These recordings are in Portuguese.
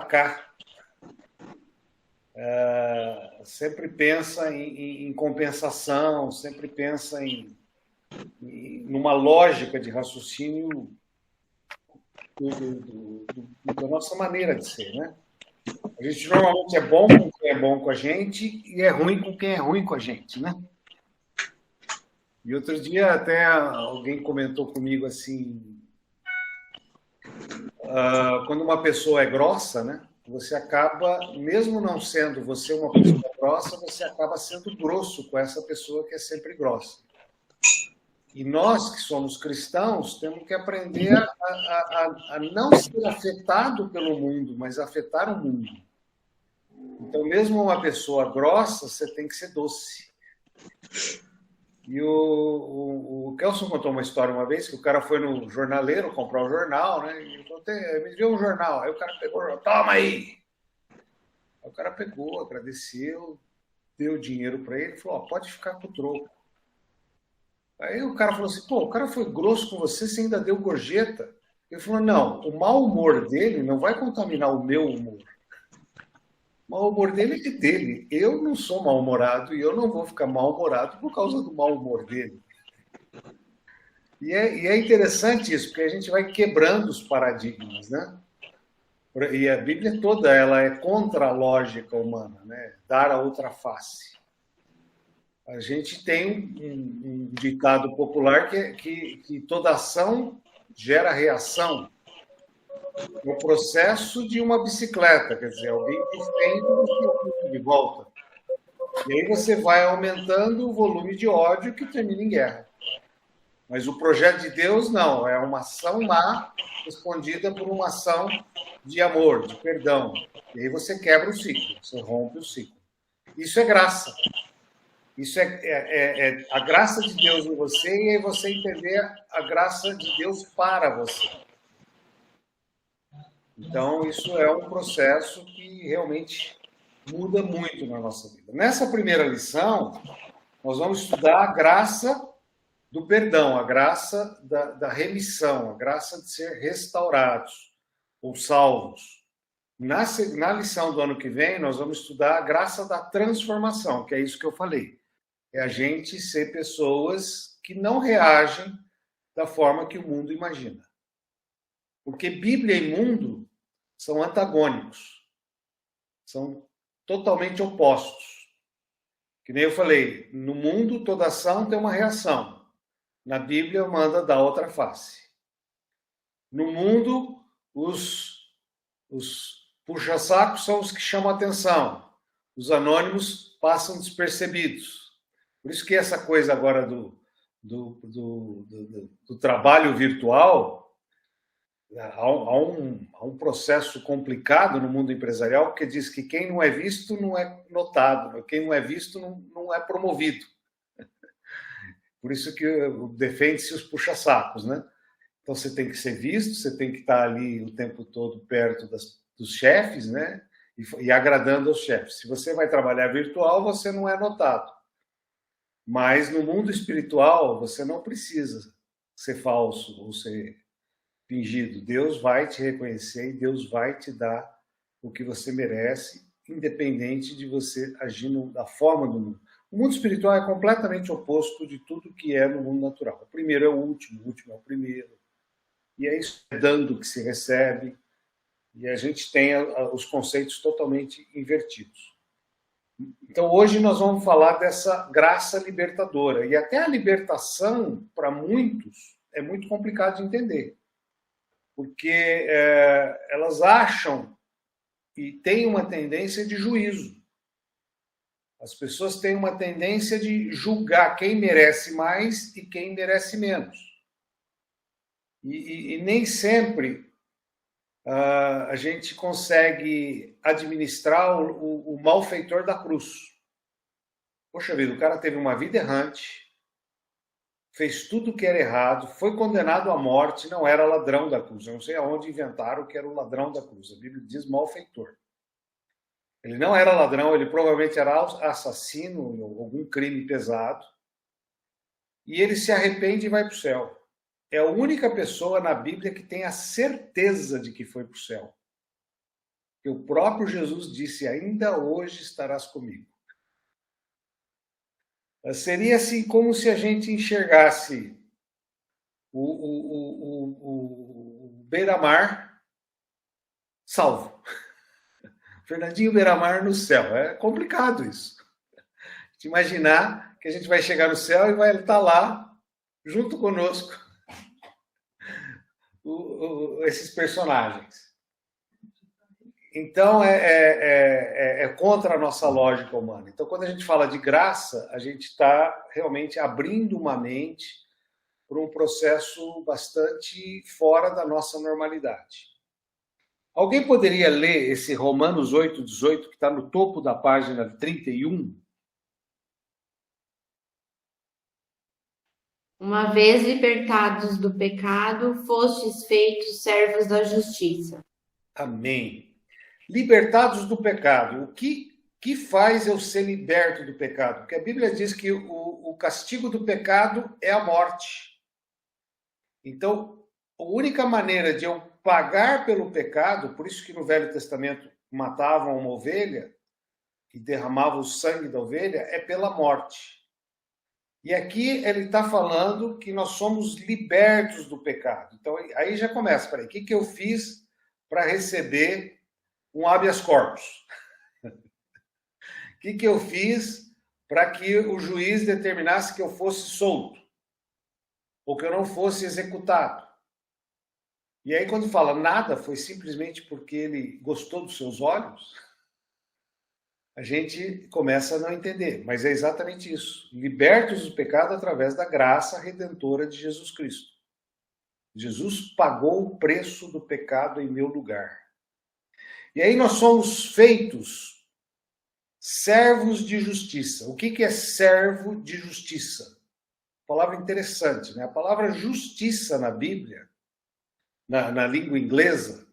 atacar, sempre pensa em compensação, sempre pensa numa lógica de raciocínio da nossa maneira de ser, né? A gente normalmente é bom com quem é bom com a gente e é ruim com quem é ruim com a gente, né? E outro dia até alguém comentou comigo assim, quando uma pessoa é grossa, né? Você acaba, mesmo não sendo você uma pessoa grossa, você acaba sendo grosso com essa pessoa que é sempre grossa. E nós, que somos cristãos, temos que aprender a não ser afetado pelo mundo, mas afetar o mundo. Então, mesmo uma pessoa grossa, você tem que ser doce. E o Kelson contou uma história uma vez, que o cara foi no jornaleiro comprar o jornal, né? E ele falou, me deu um jornal. Aí o cara pegou, toma aí! Aí o cara pegou, agradeceu, deu dinheiro para ele e falou, pode ficar com o troco. Aí o cara falou assim, o cara foi grosso com você, você ainda deu gorjeta. Ele falou, não, o mau humor dele não vai contaminar o meu humor. O mau humor dele é dele. Eu não sou mal-humorado e eu não vou ficar mal-humorado por causa do mau humor dele. E é interessante isso, porque a gente vai quebrando os paradigmas, né? E a Bíblia toda ela é contra a lógica humana, né? Dar a outra face. A gente tem um ditado popular que toda ação gera reação. É o processo de uma bicicleta, quer dizer, alguém que tem você de volta. E aí você vai aumentando o volume de ódio que termina em guerra. Mas o projeto de Deus não, é uma ação má respondida por uma ação de amor, de perdão. E aí você quebra o ciclo, você rompe o ciclo. Isso é graça. Isso é a graça de Deus em você e aí você entender a graça de Deus para você. Então, isso é um processo que realmente muda muito na nossa vida. Nessa primeira lição, nós vamos estudar a graça do perdão, a graça da remissão, a graça de ser restaurados ou salvos. Na lição do ano que vem, nós vamos estudar a graça da transformação, que é isso que eu falei. É a gente ser pessoas que não reagem da forma que o mundo imagina. Porque Bíblia e mundo são antagônicos. São totalmente opostos. Que nem eu falei, no mundo toda ação tem uma reação. Na Bíblia manda dar outra face. No mundo, os puxa-sacos são os que chamam a atenção. Os anônimos passam despercebidos. Por isso que essa coisa agora do trabalho virtual, há um processo complicado no mundo empresarial, porque diz que quem não é visto não é notado, quem não é visto não é promovido. Por isso que defende-se os puxa-sacos, né? Então você tem que ser visto, você tem que estar ali o tempo todo perto dos chefes, né? E agradando aos chefes. Se você vai trabalhar virtual, você não é notado. Mas no mundo espiritual, você não precisa ser falso ou ser fingido. Deus vai te reconhecer e Deus vai te dar o que você merece, independente de você agir da forma do mundo. O mundo espiritual é completamente oposto de tudo que é no mundo natural. O primeiro é o último é o primeiro. E é isso, dando que se recebe. E a gente tem os conceitos totalmente invertidos. Então, hoje nós vamos falar dessa graça libertadora. E até a libertação, para muitos, é muito complicado de entender. Porque elas acham e têm uma tendência de juízo. As pessoas têm uma tendência de julgar quem merece mais e quem merece menos. E nem sempre a gente consegue administrar o malfeitor da cruz. Poxa vida, o cara teve uma vida errante, fez tudo o que era errado, foi condenado à morte, não era ladrão da cruz. Eu não sei aonde inventaram que era o ladrão da cruz. A Bíblia diz malfeitor. Ele não era ladrão, ele provavelmente era assassino, algum crime pesado. E ele se arrepende e vai para o céu. É a única pessoa na Bíblia que tem a certeza de que foi para o céu. que o próprio Jesus disse, ainda hoje estarás comigo. Seria assim como se a gente enxergasse o Beira-Mar salvo. Fernandinho Beira-Mar no céu. É complicado isso. De imaginar que a gente vai chegar no céu e vai estar lá, junto conosco, esses personagens. Então, é contra a nossa lógica humana. Então, quando a gente fala de graça, a gente está realmente abrindo uma mente para um processo bastante fora da nossa normalidade. Alguém poderia ler esse Romanos 8,18, que está no topo da página 31? Uma vez libertados do pecado, fostes feitos servos da justiça. Amém. Libertados do pecado. O que faz eu ser liberto do pecado? Porque a Bíblia diz que o castigo do pecado é a morte. Então, a única maneira de eu pagar pelo pecado, por isso que no Velho Testamento matavam uma ovelha e derramavam o sangue da ovelha, é pela morte. E aqui ele está falando que nós somos libertos do pecado. Então, aí já começa, peraí, o que eu fiz para receber um habeas corpus? O que eu fiz para que o juiz determinasse que eu fosse solto? Ou que eu não fosse executado? E aí, quando fala nada, foi simplesmente porque ele gostou dos seus olhos, a gente começa a não entender. Mas é exatamente isso. Libertos do pecado através da graça redentora de Jesus Cristo. Jesus pagou o preço do pecado em meu lugar. E aí nós somos feitos servos de justiça. O que é servo de justiça? Palavra interessante, né? A palavra justiça na Bíblia, na língua inglesa,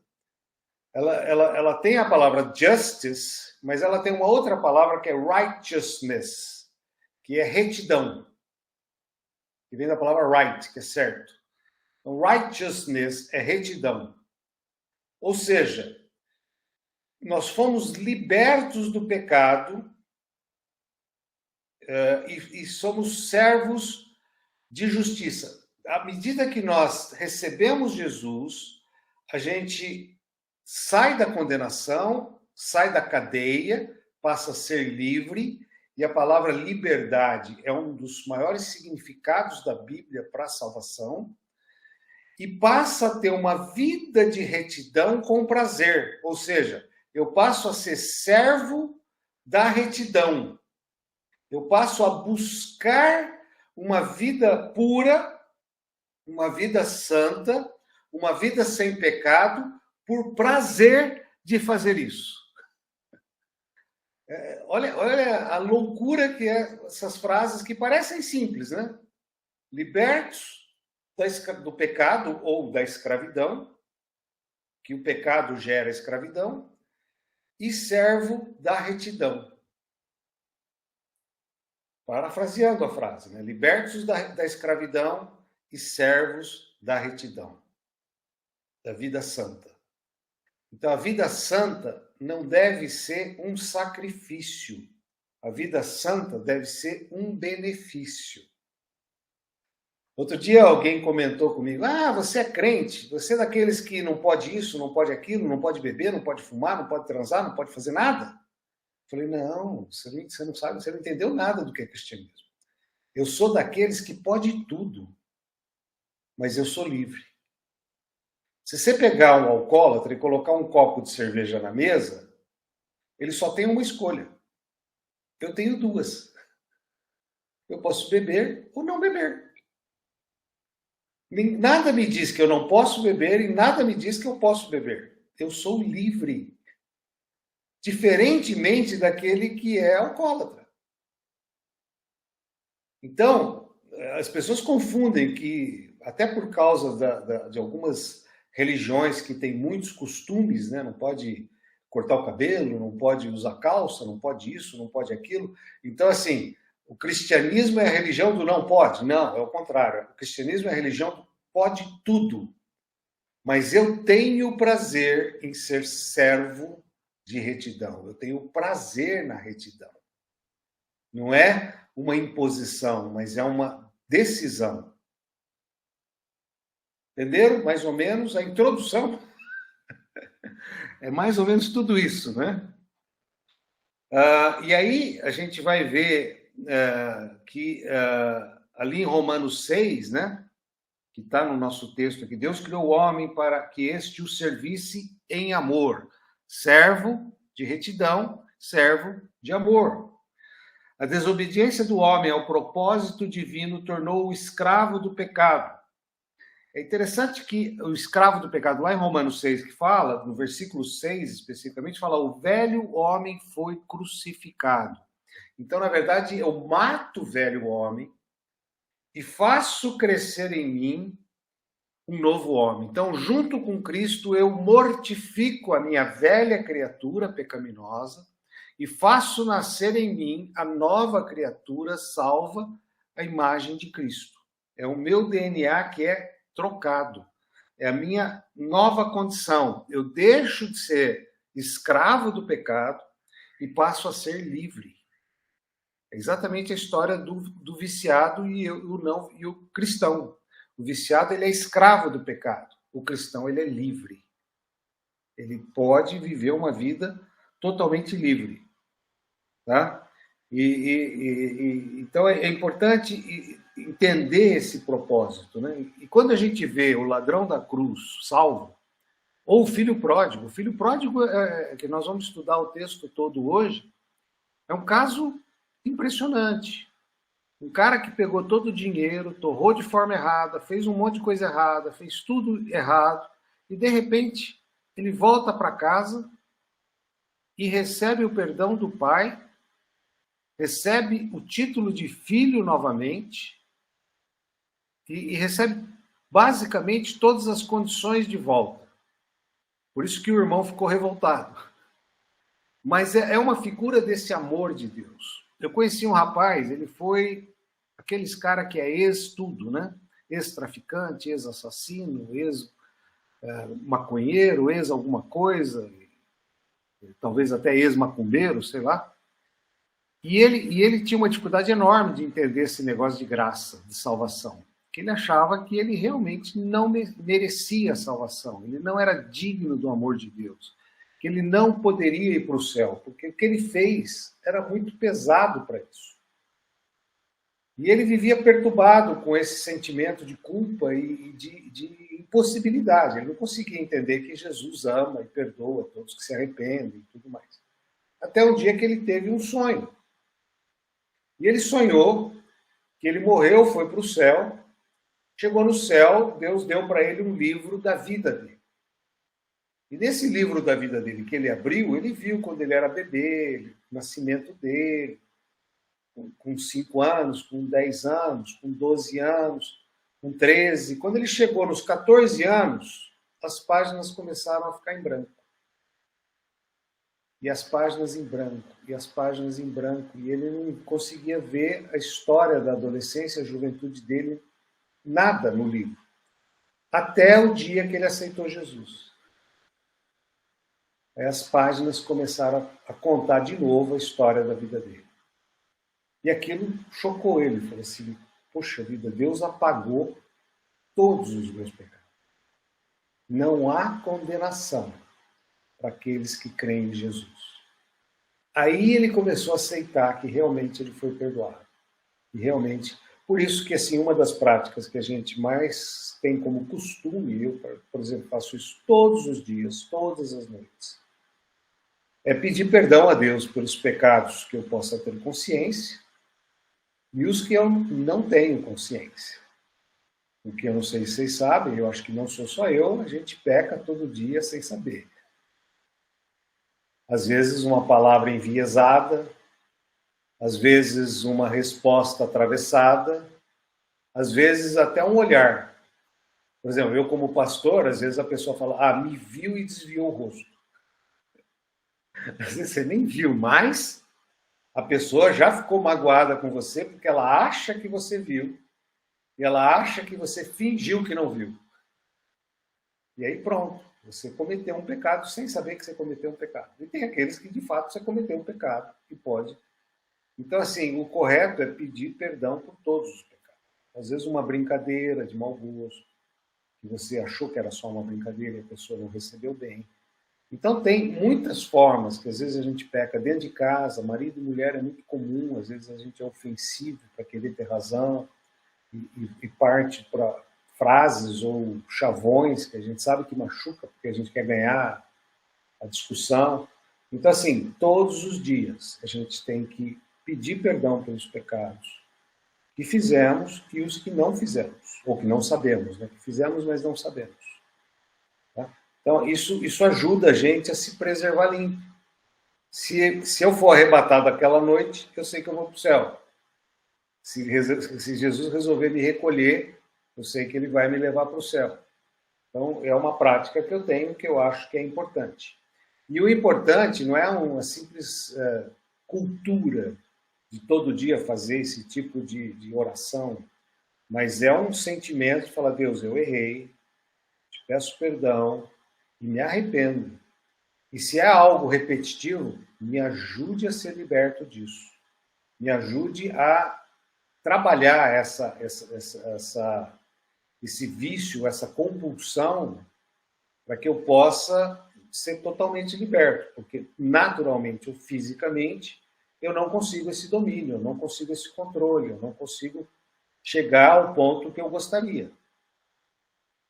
ela tem a palavra justice, mas ela tem uma outra palavra que é righteousness, que é retidão, que vem da palavra right, que é certo. Então, righteousness é retidão. Ou seja, nós fomos libertos do pecado e somos servos de justiça. À medida que nós recebemos Jesus, a gente sai da condenação, sai da cadeia, passa a ser livre, e a palavra liberdade é um dos maiores significados da Bíblia para a salvação, e passa a ter uma vida de retidão com prazer, ou seja, eu passo a ser servo da retidão, eu passo a buscar uma vida pura, uma vida santa, uma vida sem pecado, por prazer de fazer isso. Olha a loucura que é essas frases que parecem simples, né? Libertos do pecado ou da escravidão, que o pecado gera escravidão, e servo da retidão. Parafraseando a frase, né? Libertos da escravidão e servos da retidão, da vida santa. Então, a vida santa não deve ser um sacrifício. A vida santa deve ser um benefício. Outro dia alguém comentou comigo, você é crente, você é daqueles que não pode isso, não pode aquilo, não pode beber, não pode fumar, não pode transar, não pode fazer nada. Eu falei, não, você não sabe, você não entendeu nada do que é cristianismo. Eu sou daqueles que pode tudo, mas eu sou livre. Se você pegar um alcoólatra e colocar um copo de cerveja na mesa, ele só tem uma escolha. Eu tenho duas. Eu posso beber ou não beber. Nada me diz que eu não posso beber e nada me diz que eu posso beber. Eu sou livre. Diferentemente daquele que é alcoólatra. Então, as pessoas confundem que, até por causa de algumas religiões que têm muitos costumes, né? Não pode cortar o cabelo, não pode usar calça, não pode isso, não pode aquilo. Então, assim, o cristianismo é a religião do não pode? Não, é o contrário. O cristianismo é a religião do pode tudo. Mas eu tenho prazer em ser servo de retidão, eu tenho prazer na retidão. Não é uma imposição, mas é uma decisão. Entenderam? Mais ou menos a introdução. É mais ou menos tudo isso, né? E aí a gente vai ver que ali em Romanos 6, né? Que está no nosso texto aqui, Deus criou o homem para que este o servisse em amor. Servo de retidão, servo de amor. A desobediência do homem ao propósito divino tornou-o escravo do pecado. É interessante que o escravo do pecado, lá em Romanos 6, que fala, no versículo 6 especificamente, fala: o velho homem foi crucificado. Então, na verdade, eu mato o velho homem e faço crescer em mim um novo homem. Então, junto com Cristo, eu mortifico a minha velha criatura pecaminosa e faço nascer em mim a nova criatura salva à imagem de Cristo. É o meu DNA que é trocado. É a minha nova condição. Eu deixo de ser escravo do pecado e passo a ser livre. É exatamente a história do viciado e o cristão. O viciado, ele é escravo do pecado. O cristão, ele é livre. Ele pode viver uma vida totalmente livre. Tá? Então, é importante entender esse propósito. Né? E quando a gente vê o ladrão da cruz salvo, ou o filho pródigo, que nós vamos estudar o texto todo hoje, é um caso impressionante. Um cara que pegou todo o dinheiro, torrou de forma errada, fez um monte de coisa errada, fez tudo errado, e de repente ele volta para casa e recebe o perdão do pai, recebe o título de filho novamente, e recebe basicamente todas as condições de volta. Por isso que o irmão ficou revoltado. Mas é uma figura desse amor de Deus. Eu conheci um rapaz, ele foi aqueles cara que é ex-tudo, né? Ex-traficante, ex-assassino, ex-maconheiro, ex-alguma coisa, talvez até ex-macumbeiro, sei lá. E ele tinha uma dificuldade enorme de entender esse negócio de graça, de salvação. Que ele achava que ele realmente não merecia a salvação, ele não era digno do amor de Deus, que ele não poderia ir para o céu, porque o que ele fez era muito pesado para isso. E ele vivia perturbado com esse sentimento de culpa e de impossibilidade. Ele não conseguia entender que Jesus ama e perdoa todos que se arrependem e tudo mais. Até um dia que ele teve um sonho. E ele sonhou que ele morreu, foi para o céu. Chegou no céu, Deus deu para ele um livro da vida dele. E nesse livro da vida dele que ele abriu, ele viu quando ele era bebê, o nascimento dele, com 5 anos, com 10 anos, com 12 anos, com 13. Quando ele chegou nos 14 anos, as páginas começaram a ficar em branco. E as páginas em branco, e as páginas em branco. E ele não conseguia ver a história da adolescência, a juventude dele, nada no livro. Até o dia que ele aceitou Jesus. Aí as páginas começaram a contar de novo a história da vida dele. E aquilo chocou ele. Ele falou assim: poxa vida, Deus apagou todos os meus pecados. Não há condenação para aqueles que creem em Jesus. Aí ele começou a aceitar que realmente ele foi perdoado. E realmente, por isso que assim, uma das práticas que a gente mais tem como costume, eu, por exemplo, faço isso todos os dias, todas as noites, é pedir perdão a Deus pelos pecados que eu possa ter consciência e os que eu não tenho consciência. Porque eu não sei se vocês sabem, eu acho que não sou só eu, a gente peca todo dia sem saber. Às vezes uma palavra enviesada, às vezes uma resposta atravessada, às vezes até um olhar. Por exemplo, eu como pastor, às vezes a pessoa fala: me viu e desviou o rosto. Às vezes você nem viu, mas a pessoa já ficou magoada com você porque ela acha que você viu e ela acha que você fingiu que não viu. E aí pronto. Você cometeu um pecado sem saber que você cometeu um pecado. E tem aqueles que, de fato, você cometeu um pecado e pode. Então, assim, o correto é pedir perdão por todos os pecados. Às vezes, uma brincadeira de mau gosto, que você achou que era só uma brincadeira e a pessoa não recebeu bem. Então, tem muitas formas que, às vezes, a gente peca dentro de casa, marido e mulher é muito comum, às vezes a gente é ofensivo para querer ter razão e parte para frases ou chavões que a gente sabe que machuca, porque a gente quer ganhar a discussão. Então, assim, todos os dias a gente tem que pedir perdão pelos pecados que fizemos e os que não fizemos, ou que não sabemos, né? Que fizemos, mas não sabemos. Tá? Então, isso ajuda a gente a se preservar limpo. Se eu for arrebatado aquela noite, eu sei que eu vou para o céu. Se Jesus resolver me recolher, eu sei que ele vai me levar para o céu. Então, é uma prática que eu tenho que eu acho que é importante. E o importante não é uma simples cultura de todo dia fazer esse tipo de oração, mas é um sentimento de falar, Deus, eu errei, te peço perdão e me arrependo. E se é algo repetitivo, me ajude a ser liberto disso. Me ajude a trabalhar esse vício, essa compulsão, para que eu possa ser totalmente liberto, porque naturalmente ou fisicamente eu não consigo esse domínio, eu não consigo esse controle, eu não consigo chegar ao ponto que eu gostaria.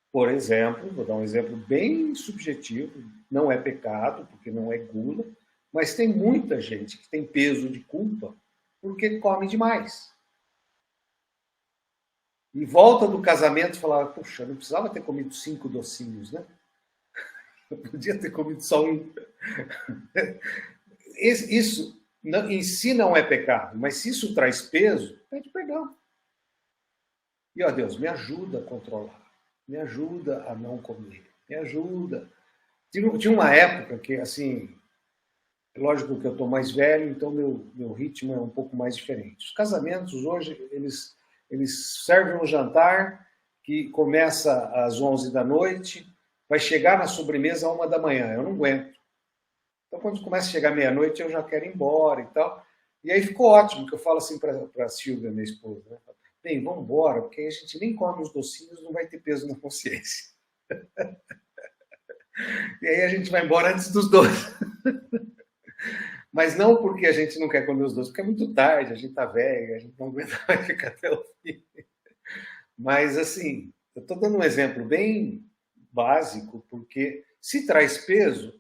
Por exemplo, vou dar um exemplo bem subjetivo, não é pecado, porque não é gula, mas tem muita gente que tem peso de culpa porque come demais. E volta do casamento e falava, puxa, não precisava ter comido 5 docinhos, né? Eu podia ter comido só um. Isso em si não é pecado, mas se isso traz peso, pede perdão. E, ó Deus, me ajuda a controlar, me ajuda a não comer, me ajuda. Tinha uma época que, assim, lógico que eu estou mais velho, então meu ritmo é um pouco mais diferente. Os casamentos hoje, eles servem um jantar que começa às 11 da noite, vai chegar na sobremesa à 1 da manhã. Eu não aguento. Então, quando começa a chegar meia-noite, eu já quero ir embora e tal. E aí ficou ótimo, que eu falo assim para a Silvia, minha esposa, né? Bem, vamos embora, porque aí a gente nem come os docinhos, não vai ter peso na consciência. E aí a gente vai embora antes dos doces. Mas não porque a gente não quer comer os doces, porque é muito tarde, a gente está velho, a gente não aguenta mais ficar até o fim. Mas, assim, eu estou dando um exemplo bem básico, porque se traz peso,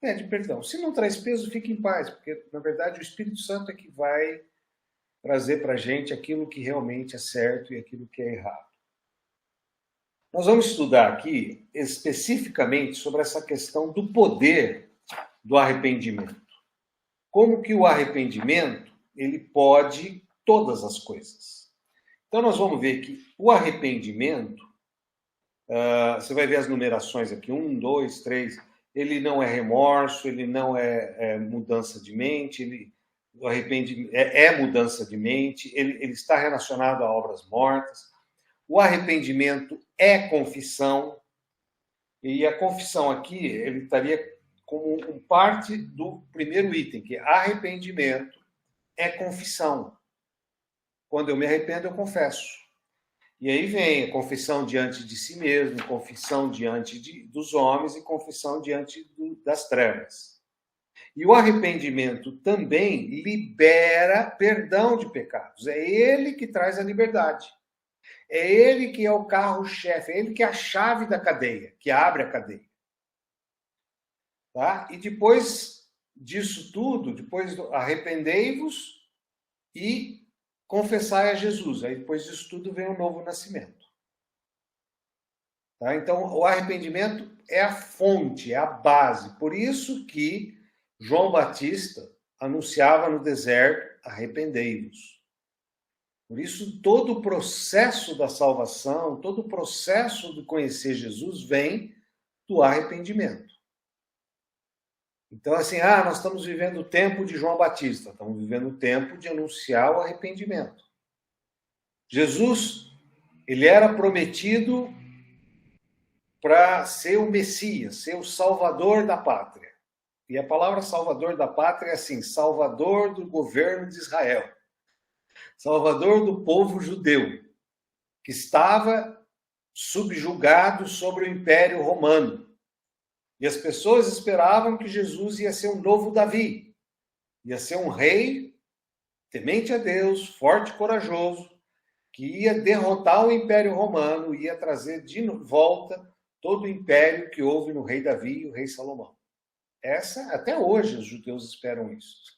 pede perdão. Se não traz peso, fique em paz, porque, na verdade, o Espírito Santo é que vai trazer para a gente aquilo que realmente é certo e aquilo que é errado. Nós vamos estudar aqui especificamente sobre essa questão do poder do arrependimento. Como que o arrependimento ele pode todas as coisas. Então, nós vamos ver que o arrependimento, você vai ver as numerações aqui, 1, 2, 3, ele não é remorso, ele não é mudança de mente, o arrependimento é mudança de mente, ele está relacionado a obras mortas. O arrependimento é confissão, e a confissão aqui, ele estaria como parte do primeiro item, que é arrependimento é confissão. Quando eu me arrependo, eu confesso. E aí vem a confissão diante de si mesmo, confissão diante dos homens e confissão diante das trevas. E o arrependimento também libera perdão de pecados. É ele que traz a liberdade. É ele que é o carro-chefe, é ele que é a chave da cadeia, que abre a cadeia. Tá? E depois disso tudo, depois arrependei-vos e confessai a Jesus. Aí depois disso tudo vem o novo nascimento. Tá? Então, o arrependimento é a fonte, é a base. Por isso que João Batista anunciava no deserto, arrependei-vos. Por isso, todo o processo da salvação, todo o processo de conhecer Jesus vem do arrependimento. Então, assim, nós estamos vivendo o tempo de João Batista, estamos vivendo o tempo de anunciar o arrependimento. Jesus, ele era prometido para ser o Messias, ser o Salvador da pátria. E a palavra Salvador da pátria é assim, Salvador do governo de Israel, Salvador do povo judeu, que estava subjugado sobre o Império Romano. E as pessoas esperavam que Jesus ia ser um novo Davi, ia ser um rei temente a Deus, forte e corajoso, que ia derrotar o Império Romano, ia trazer de volta todo o império que houve no rei Davi e o rei Salomão. Até hoje os judeus esperam isso.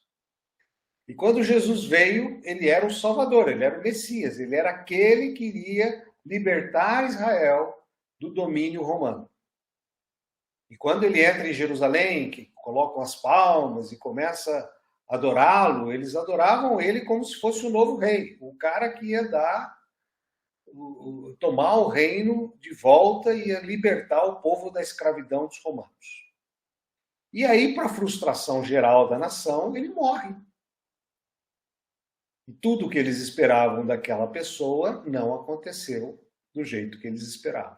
E quando Jesus veio, ele era o Salvador, ele era o Messias, ele era aquele que iria libertar Israel do domínio romano. E quando ele entra em Jerusalém, que colocam as palmas e começa a adorá-lo, eles adoravam ele como se fosse o novo rei, o cara que ia tomar o reino de volta e ia libertar o povo da escravidão dos romanos. E aí, para a frustração geral da nação, ele morre. E tudo o que eles esperavam daquela pessoa não aconteceu do jeito que eles esperavam.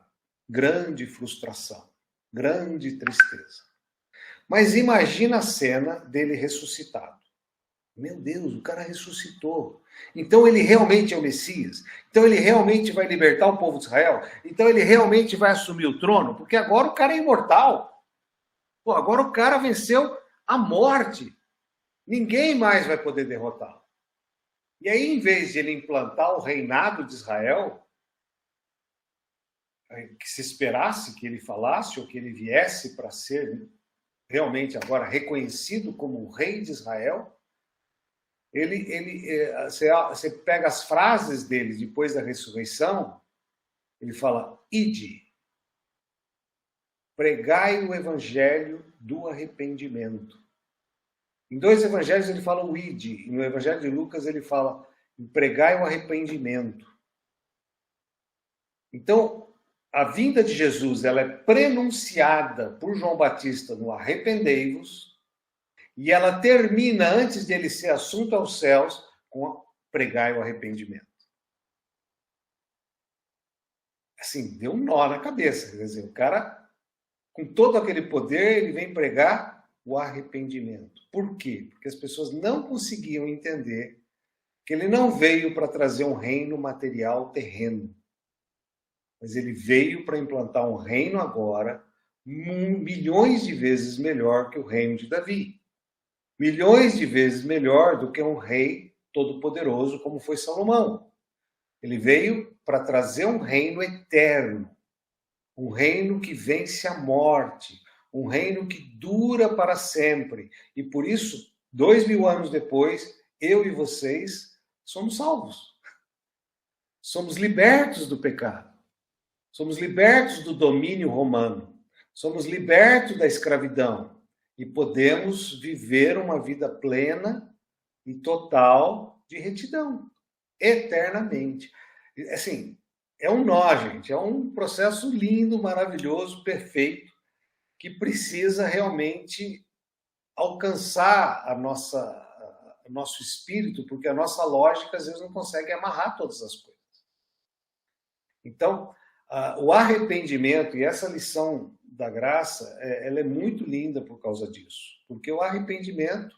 Grande frustração, grande tristeza. Mas imagina a cena dele ressuscitado. Meu Deus, o cara ressuscitou. Então ele realmente é o Messias? Então ele realmente vai libertar o povo de Israel? Então ele realmente vai assumir o trono? Porque agora o cara é imortal. Pô, agora o cara venceu a morte. Ninguém mais vai poder derrotá-lo. E aí, em vez de ele implantar o reinado de Israel, que se esperasse que ele falasse ou que ele viesse para ser realmente agora reconhecido como o rei de Israel, você pega as frases dele depois da ressurreição, ele fala, ide, pregai o evangelho do arrependimento. Em 2 evangelhos ele fala o ide, e no evangelho de Lucas ele fala pregai o arrependimento. Então, a vinda de Jesus ela é prenunciada por João Batista no arrependei-vos, e ela termina, antes de ele ser assunto aos céus, com pregai o arrependimento. Assim, deu um nó na cabeça. Quer dizer, o cara, com todo aquele poder, ele vem pregar o arrependimento. Por quê? Porque as pessoas não conseguiam entender que ele não veio para trazer um reino material terreno, mas ele veio para implantar um reino agora milhões de vezes melhor que o reino de Davi. Milhões de vezes melhor do que um rei todo-poderoso como foi Salomão. Ele veio para trazer um reino eterno, um reino que vence a morte, um reino que dura para sempre. E por isso, 2000 anos depois, eu e vocês somos salvos. Somos libertos do pecado. Somos libertos do domínio romano. Somos libertos da escravidão. E podemos viver uma vida plena e total de retidão. Eternamente. Assim, é um nó, gente. É um processo lindo, maravilhoso, perfeito, que precisa realmente alcançar o nosso espírito, porque a nossa lógica às vezes não consegue amarrar todas as coisas. Então, o arrependimento e essa lição da graça, ela é muito linda por causa disso, porque o arrependimento,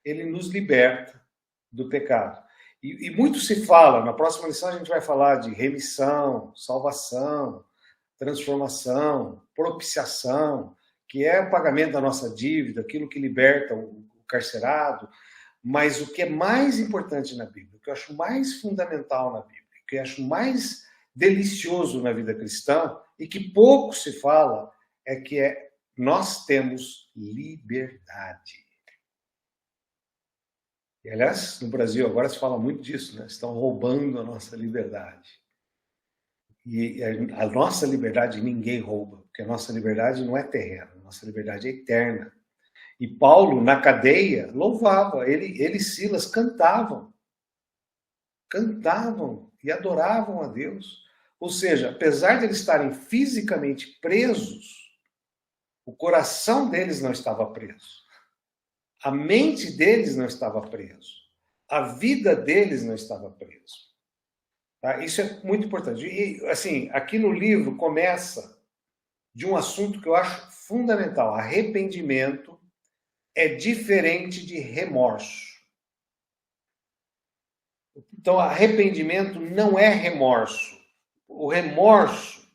ele nos liberta do pecado. E muito se fala, na próxima lição a gente vai falar de remissão, salvação, transformação, propiciação, que é o pagamento da nossa dívida, aquilo que liberta o carcerado. Mas o que é mais importante na Bíblia, o que eu acho mais fundamental na Bíblia, o que eu acho mais delicioso na vida cristã, e que pouco se fala, é que nós temos liberdade. E, aliás, no Brasil agora se fala muito disso, né? Estão roubando a nossa liberdade. E a nossa liberdade ninguém rouba, porque a nossa liberdade não é terrena, a nossa liberdade é eterna. E Paulo, na cadeia, louvava, ele e Silas cantavam e adoravam a Deus. Ou seja, apesar de eles estarem fisicamente presos, o coração deles não estava preso. A mente deles não estava preso. A vida deles não estava preso. Tá? Isso é muito importante. E, assim, aqui no livro começa de um assunto que eu acho fundamental. Arrependimento é diferente de remorso. Então, arrependimento não é remorso. O remorso,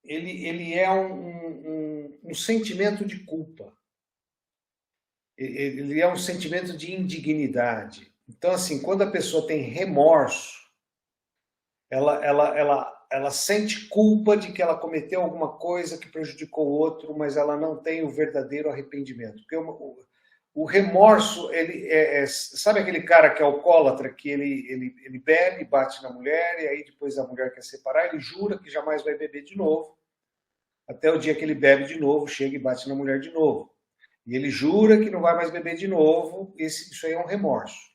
ele é um sentimento de culpa. Ele é um sentimento de indignidade. Então, assim, quando a pessoa tem remorso, ela sente culpa de que ela cometeu alguma coisa que prejudicou o outro, mas ela não tem o verdadeiro arrependimento. Porque o remorso, sabe aquele cara que é alcoólatra, que ele bebe, bate na mulher, e aí depois a mulher quer separar, ele jura que jamais vai beber de novo, até o dia que ele bebe de novo, chega e bate na mulher de novo. E ele jura que não vai mais beber de novo, isso aí é um remorso.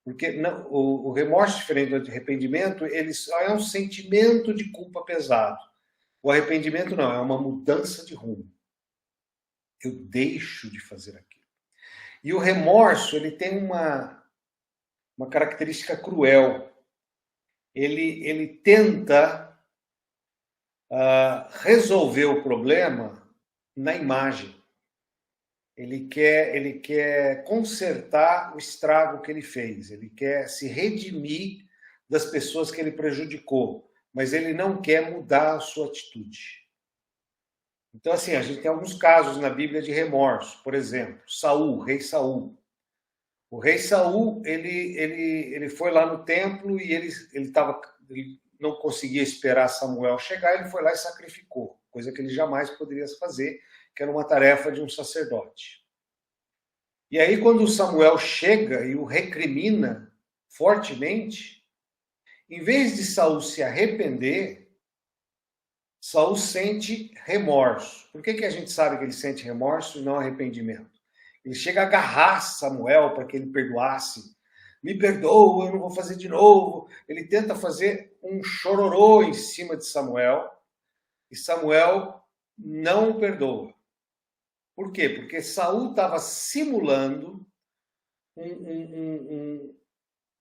Porque não, o remorso, diferente do arrependimento, ele só é um sentimento de culpa pesado. O arrependimento não, é uma mudança de rumo. Eu deixo de fazer aquilo. E o remorso, ele tem uma característica cruel. Ele tenta resolver o problema na imagem. Ele quer consertar o estrago que ele fez, ele quer se redimir das pessoas que ele prejudicou, mas ele não quer mudar a sua atitude. Então, assim, a gente tem alguns casos na Bíblia de remorso. Por exemplo, Saul, o rei Saul. O rei Saul, ele foi lá no templo e ele não conseguia esperar Samuel chegar, ele foi lá e sacrificou, coisa que ele jamais poderia fazer, que era uma tarefa de um sacerdote. E aí, quando Samuel chega e o recrimina fortemente, em vez de Saul se arrepender, Saul sente remorso. Por que a gente sabe que ele sente remorso e não arrependimento? Ele chega a agarrar Samuel para que ele perdoasse. Me perdoa, eu não vou fazer de novo. Ele tenta fazer um chororô em cima de Samuel, e Samuel não o perdoa. Por quê? Porque Saul estava simulando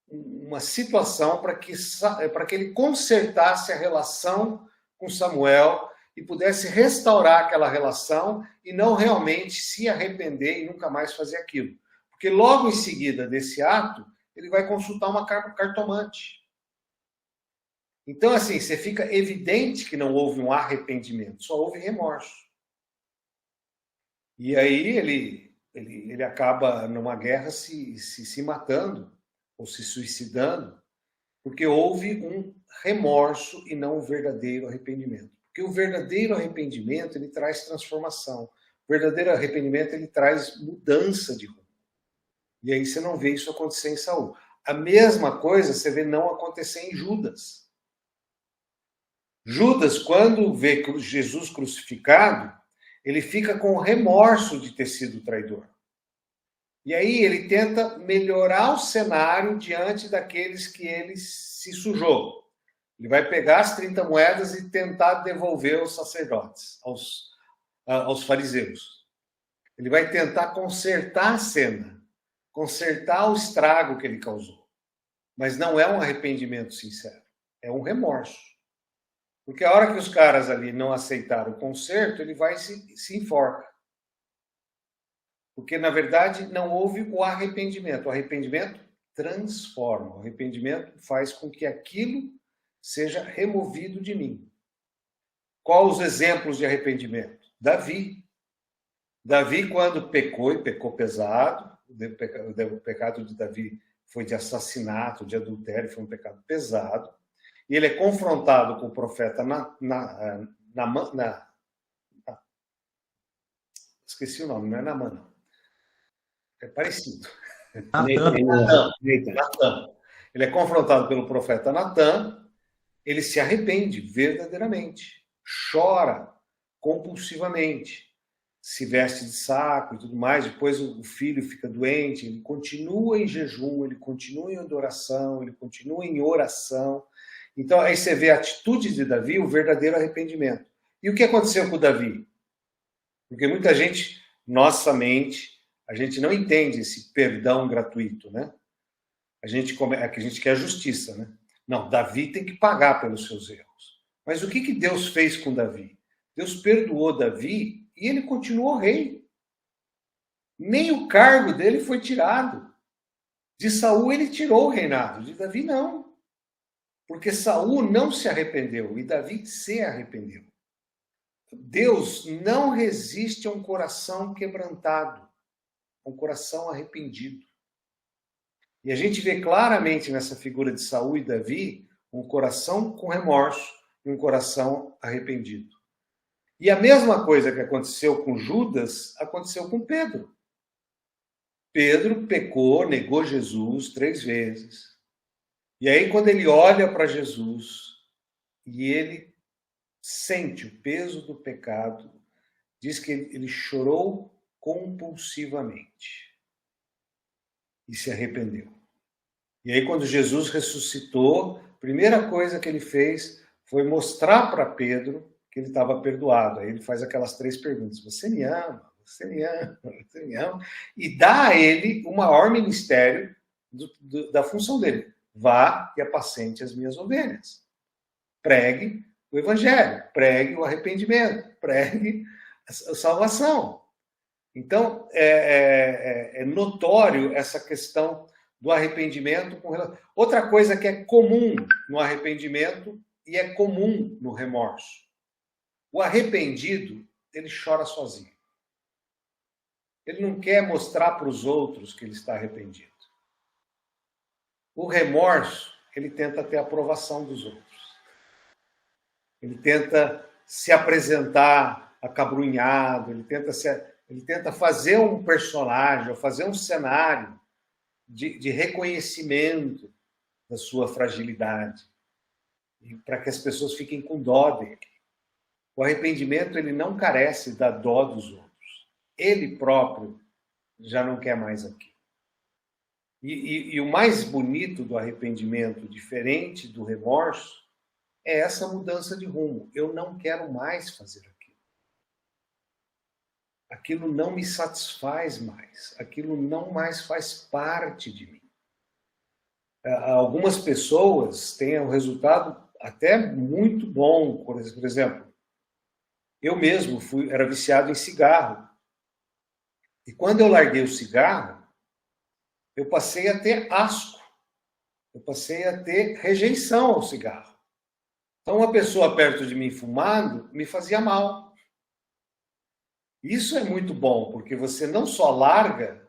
uma situação para que ele consertasse a relação com Samuel e pudesse restaurar aquela relação e não realmente se arrepender e nunca mais fazer aquilo. Porque logo em seguida desse ato, ele vai consultar uma cartomante. Então, assim, você fica evidente que não houve um arrependimento, só houve remorso. E aí ele acaba numa guerra se matando ou se suicidando, porque houve um remorso e não um verdadeiro arrependimento. Porque o verdadeiro arrependimento, ele traz transformação. O verdadeiro arrependimento, ele traz mudança de rumo. E aí você não vê isso acontecer em Saul. A mesma coisa você vê não acontecer em Judas. Judas, quando vê Jesus crucificado, ele fica com remorso de ter sido traidor. E aí ele tenta melhorar o cenário diante daqueles que ele se sujou. Ele vai pegar as 30 moedas e tentar devolver aos sacerdotes, aos fariseus. Ele vai tentar consertar a cena, consertar o estrago que ele causou. Mas não é um arrependimento sincero, é um remorso. Porque a hora que os caras ali não aceitaram o conserto, ele vai e se enforca. Porque, na verdade, não houve o arrependimento. O arrependimento transforma. O arrependimento faz com que aquilo seja removido de mim. Quais os exemplos de arrependimento? Davi. Davi, quando pecou, e pecou pesado, o pecado de Davi foi de assassinato, de adultério, foi um pecado pesado. E ele é confrontado com o profeta esqueci o nome, não é Naamã, não. É parecido. Natan. Ele é confrontado pelo profeta Natan, ele se arrepende verdadeiramente, chora compulsivamente, se veste de saco e tudo mais, depois o filho fica doente, ele continua em jejum, ele continua em adoração, ele continua em oração. Então, aí você vê a atitude de Davi, o verdadeiro arrependimento. E o que aconteceu com o Davi? Porque muita gente, nossa mente, a gente não entende esse perdão gratuito, né? A gente quer justiça, né? Não, Davi tem que pagar pelos seus erros. Mas o que Deus fez com Davi? Deus perdoou Davi e ele continuou rei. Nem o cargo dele foi tirado. De Saul ele tirou o reinado, de Davi não. Porque Saul não se arrependeu e Davi se arrependeu. Deus não resiste a um coração quebrantado, a um coração arrependido. E a gente vê claramente nessa figura de Saul e Davi um coração com remorso e um coração arrependido. E a mesma coisa que aconteceu com Judas, aconteceu com Pedro. Pedro pecou, negou Jesus 3 vezes. E aí, quando ele olha para Jesus e ele sente o peso do pecado, diz que ele chorou compulsivamente e se arrependeu. E aí, quando Jesus ressuscitou, a primeira coisa que ele fez foi mostrar para Pedro que ele estava perdoado. Aí ele faz aquelas 3 perguntas: você me ama? Você me ama? Você me ama? E dá a ele o maior ministério da função dele. Vá e apacente as minhas ovelhas. Pregue o evangelho, pregue o arrependimento, pregue a salvação. Então, é notório essa questão do arrependimento. Outra coisa que é comum no arrependimento e é comum no remorso. O arrependido, ele chora sozinho. Ele não quer mostrar para os outros que ele está arrependido. O remorso, ele tenta ter a aprovação dos outros. Ele tenta se apresentar acabrunhado, ele tenta fazer um personagem, ou fazer um cenário de reconhecimento da sua fragilidade, para que as pessoas fiquem com dó dele. O arrependimento, ele não carece da dó dos outros. Ele próprio já não quer mais aquilo. E o mais bonito do arrependimento, diferente do remorso, é essa mudança de rumo. Eu não quero mais fazer aquilo. Aquilo não me satisfaz mais. Aquilo não mais faz parte de mim. Algumas pessoas têm um resultado até muito bom. Por exemplo, eu mesmo era viciado em cigarro. E quando eu larguei o cigarro, eu passei a ter asco. Eu passei a ter rejeição ao cigarro. Então, uma pessoa perto de mim fumando me fazia mal. Isso é muito bom, porque você não só larga,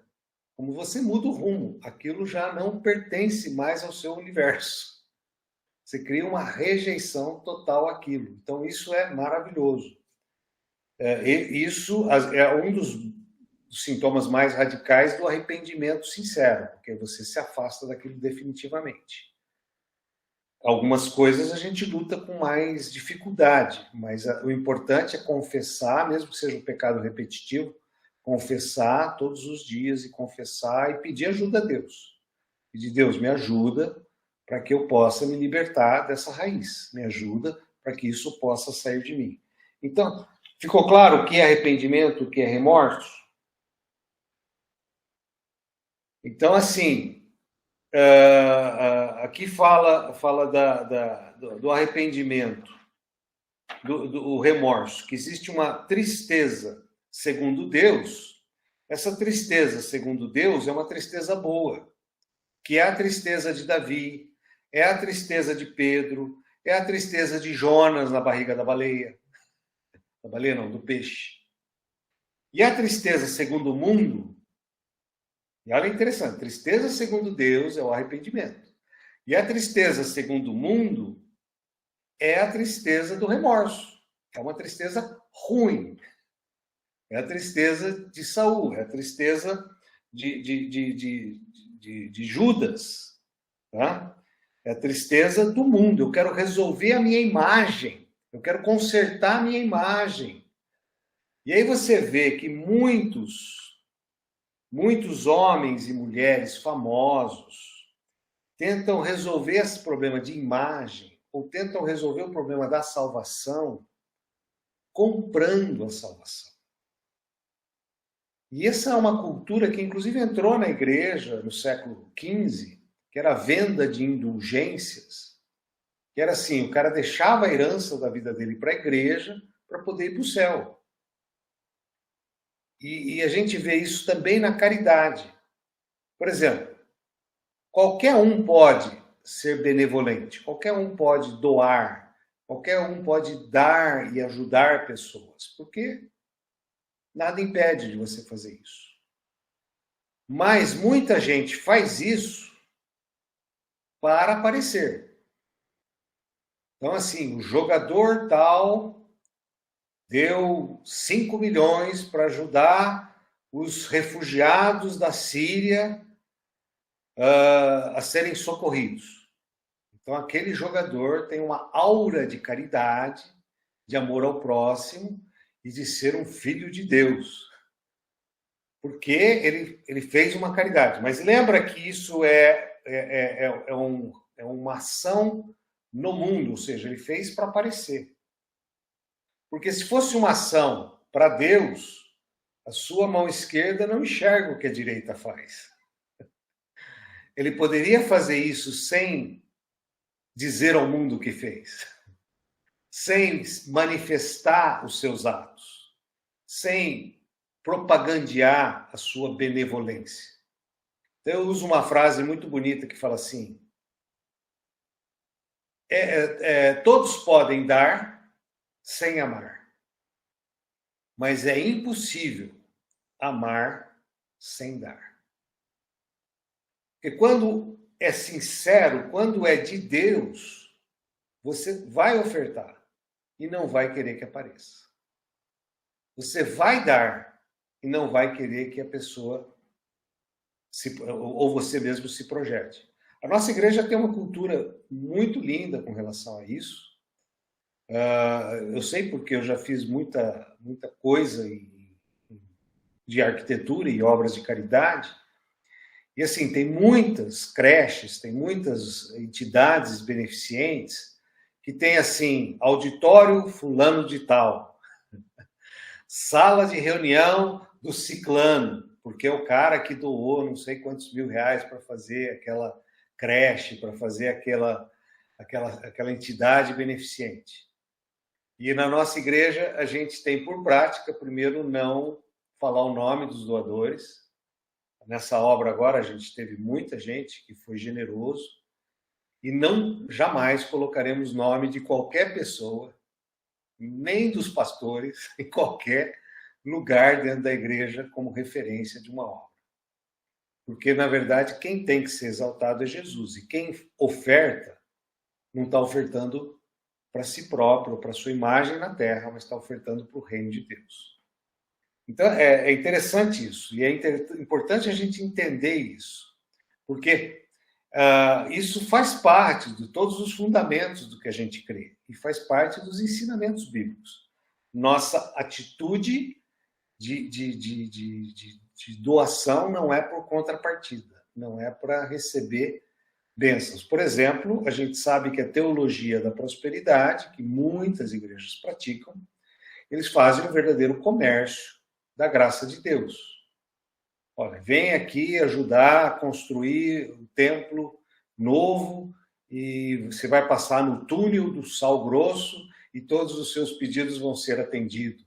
como você muda o rumo. Aquilo já não pertence mais ao seu universo. Você cria uma rejeição total àquilo. Então, isso é maravilhoso. Isso é um dos sintomas mais radicais do arrependimento sincero, porque você se afasta daquilo definitivamente. Algumas coisas a gente luta com mais dificuldade, mas o importante é confessar, mesmo que seja um pecado repetitivo, confessar todos os dias e confessar e pedir ajuda a Deus. Pedir: Deus, me ajuda para que eu possa me libertar dessa raiz, me ajuda para que isso possa sair de mim. Então, ficou claro o que é arrependimento, o que é remorso? Então, assim, aqui fala do arrependimento, do remorso, que existe uma tristeza segundo Deus. Essa tristeza segundo Deus é uma tristeza boa, que é a tristeza de Davi, é a tristeza de Pedro, é a tristeza de Jonas na barriga da baleia. Da baleia não, do peixe. E a tristeza segundo o mundo, e olha, interessante, tristeza segundo Deus é o arrependimento. E a tristeza segundo o mundo é a tristeza do remorso. É uma tristeza ruim. É a tristeza de Saul, é a tristeza de Judas. Tá? É a tristeza do mundo. Eu quero resolver a minha imagem. Eu quero consertar a minha imagem. E aí você vê que muitos homens e mulheres famosos tentam resolver esse problema de imagem ou tentam resolver o problema da salvação comprando a salvação. E essa é uma cultura que, inclusive, entrou na igreja no século XV, que era a venda de indulgências, que era assim, o cara deixava a herança da vida dele para a igreja para poder ir para o céu. E a gente vê isso também na caridade. Por exemplo, qualquer um pode ser benevolente, qualquer um pode doar, qualquer um pode dar e ajudar pessoas, porque nada impede de você fazer isso. Mas muita gente faz isso para aparecer. Então, assim, o jogador tal deu 5 milhões para ajudar os refugiados da Síria a serem socorridos. Então, aquele jogador tem uma aura de caridade, de amor ao próximo e de ser um filho de Deus. Porque ele fez uma caridade. Mas lembra que isso é uma ação no mundo, ou seja, ele fez para aparecer. Porque se fosse uma ação para Deus, a sua mão esquerda não enxerga o que a direita faz. Ele poderia fazer isso sem dizer ao mundo o que fez, sem manifestar os seus atos, sem propagandear a sua benevolência. Então, eu uso uma frase muito bonita que fala assim: todos podem dar sem amar, mas é impossível amar sem dar. Porque quando é sincero, quando é de Deus, você vai ofertar e não vai querer que apareça. Você vai dar e não vai querer que a pessoa ou você mesmo se projete. A nossa igreja tem uma cultura muito linda com relação a isso. Eu sei porque eu já fiz muita coisa de arquitetura e obras de caridade. E assim, tem muitas creches, tem muitas entidades beneficentes que tem assim, auditório fulano de tal, sala de reunião do ciclano, porque é o cara que doou não sei quantos mil reais para fazer aquela creche, para fazer aquela entidade beneficente. E na nossa igreja a gente tem por prática, primeiro, não falar o nome dos doadores. Nessa obra agora a gente teve muita gente que foi generoso e não jamais colocaremos nome de qualquer pessoa, nem dos pastores, em qualquer lugar dentro da igreja como referência de uma obra. Porque, na verdade, quem tem que ser exaltado é Jesus. E quem oferta não está ofertando para si próprio, para sua imagem na terra, mas está ofertando para o reino de Deus. Então, é interessante isso, e é importante a gente entender isso, porque isso faz parte de todos os fundamentos do que a gente crê, e faz parte dos ensinamentos bíblicos. Nossa atitude de doação não é por contrapartida, não é para receber bênçãos. Por exemplo, a gente sabe que a teologia da prosperidade, que muitas igrejas praticam, eles fazem um verdadeiro comércio da graça de Deus. Olha, vem aqui ajudar a construir um templo novo e você vai passar no túnel do Sal Grosso e todos os seus pedidos vão ser atendidos.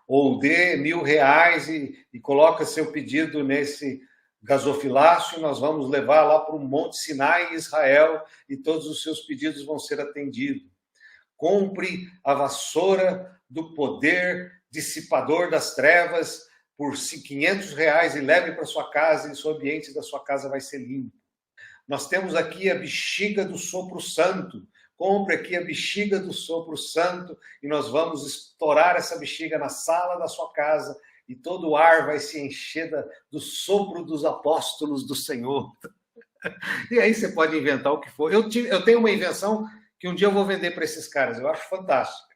Ou dê R$1.000 e coloca seu pedido nesse gasofilácio e nós vamos levar lá para o Monte Sinai, em Israel, e todos os seus pedidos vão ser atendidos. Compre a vassoura do poder dissipador das trevas por R$500 e leve para sua casa e o ambiente da sua casa vai ser limpo. Nós temos aqui a bexiga do sopro santo. Compre aqui a bexiga do sopro santo e nós vamos estourar essa bexiga na sala da sua casa e todo o ar vai se encher do sopro dos apóstolos do Senhor. E aí você pode inventar o que for. Eu tenho uma invenção que um dia eu vou vender para esses caras. Eu acho fantástico.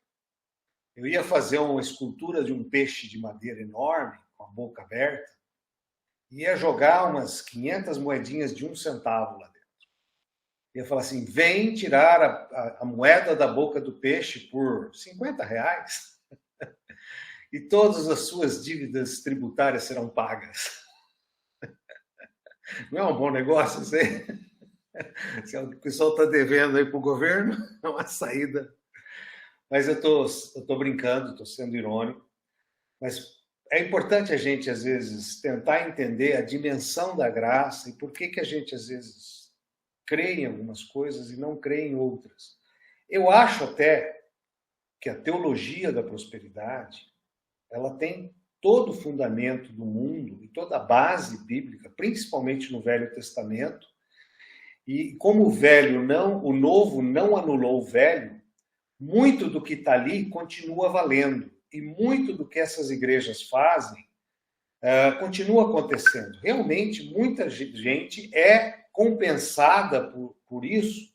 Eu ia fazer uma escultura de um peixe de madeira enorme, com a boca aberta, e ia jogar umas 500 moedinhas de 1 centavo lá dentro. Ia falar assim, vem tirar a moeda da boca do peixe por R$50 e todas as suas dívidas tributárias serão pagas. Não é um bom negócio, você? Se o pessoal está devendo aí para o governo, é uma saída Mas eu tô brincando, estou sendo irônico. Mas é importante a gente, às vezes, tentar entender a dimensão da graça e por que a gente, às vezes, crê em algumas coisas e não crê em outras. Eu acho até que a teologia da prosperidade, ela tem todo o fundamento do mundo e toda a base bíblica, principalmente no Velho Testamento. E como o novo não anulou o velho, muito do que está ali continua valendo. E muito do que essas igrejas fazem continua acontecendo. Realmente, muita gente é compensada por isso,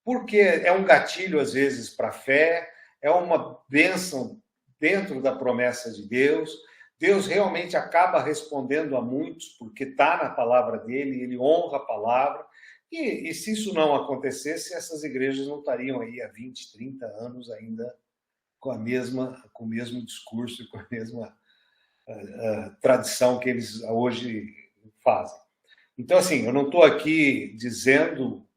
porque é um gatilho, às vezes, para a fé, é uma bênção dentro da promessa de Deus. Deus realmente acaba respondendo a muitos, porque está na palavra dele, ele honra a palavra. E se isso não acontecesse, essas igrejas não estariam aí há 20, 30 anos ainda com o mesmo discurso e com a mesma tradição que eles hoje fazem. Então, assim, eu não estou aqui dizendo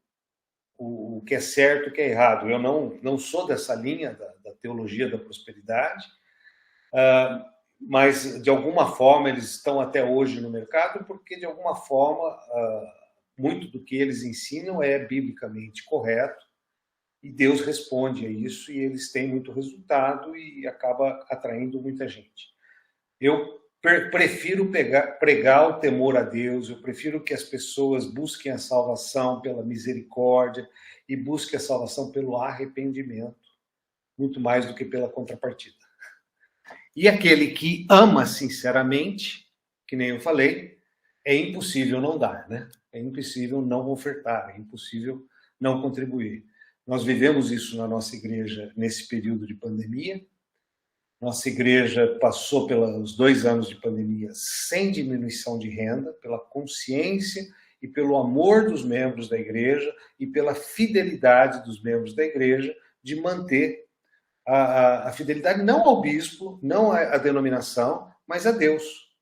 o que é certo e o que é errado. Eu não sou dessa linha da teologia da prosperidade, mas, de alguma forma, eles estão até hoje no mercado porque, de alguma forma, muito do que eles ensinam é biblicamente correto e Deus responde a isso e eles têm muito resultado e acaba atraindo muita gente. Eu prefiro pregar o temor a Deus, eu prefiro que as pessoas busquem a salvação pela misericórdia e busquem a salvação pelo arrependimento, muito mais do que pela contrapartida. E aquele que ama sinceramente, que nem eu falei, é impossível não dar, né? É impossível não ofertar, é impossível não contribuir. Nós vivemos isso na nossa igreja nesse período de pandemia. Nossa igreja passou pelos 2 anos de pandemia sem diminuição de renda, pela consciência e pelo amor dos membros da igreja e pela fidelidade dos membros da igreja de manter a fidelidade não ao bispo, não à denominação, mas a Deus.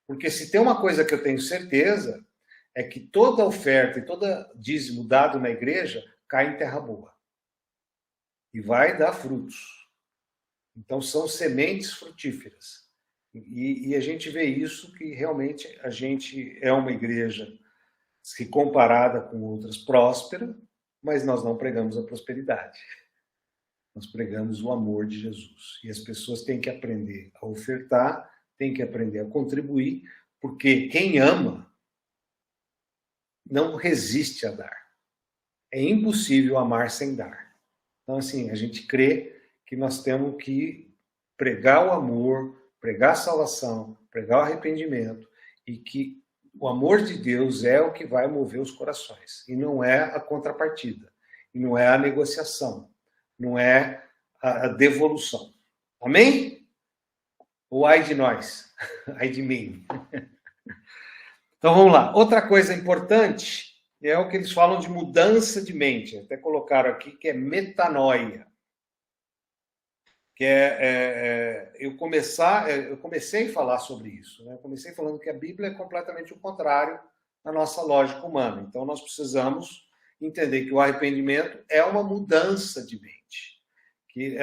Porque se tem uma coisa que eu tenho certeza, é que toda oferta e todo dízimo dado na igreja cai em terra boa. E vai dar frutos. Então, são sementes frutíferas. E a gente vê isso, que realmente a gente é uma igreja que, comparada com outras, próspera, mas nós não pregamos a prosperidade. Nós pregamos o amor de Jesus. E as pessoas têm que aprender a ofertar, têm que aprender a contribuir, porque quem ama não resiste a dar. É impossível amar sem dar. Então, assim, a gente crê que nós temos que pregar o amor, pregar a salvação, pregar o arrependimento, e que o amor de Deus é o que vai mover os corações, e não é a contrapartida, e não é a negociação, não é a devolução. Amém? Ou ai de nós, ai de mim. Então vamos lá. Outra coisa importante é o que eles falam de mudança de mente. Até colocaram aqui que é metanoia. Que eu comecei a falar sobre isso. Né? Eu comecei falando que a Bíblia é completamente o contrário da nossa lógica humana. Então nós precisamos entender que o arrependimento é uma mudança de mente. Que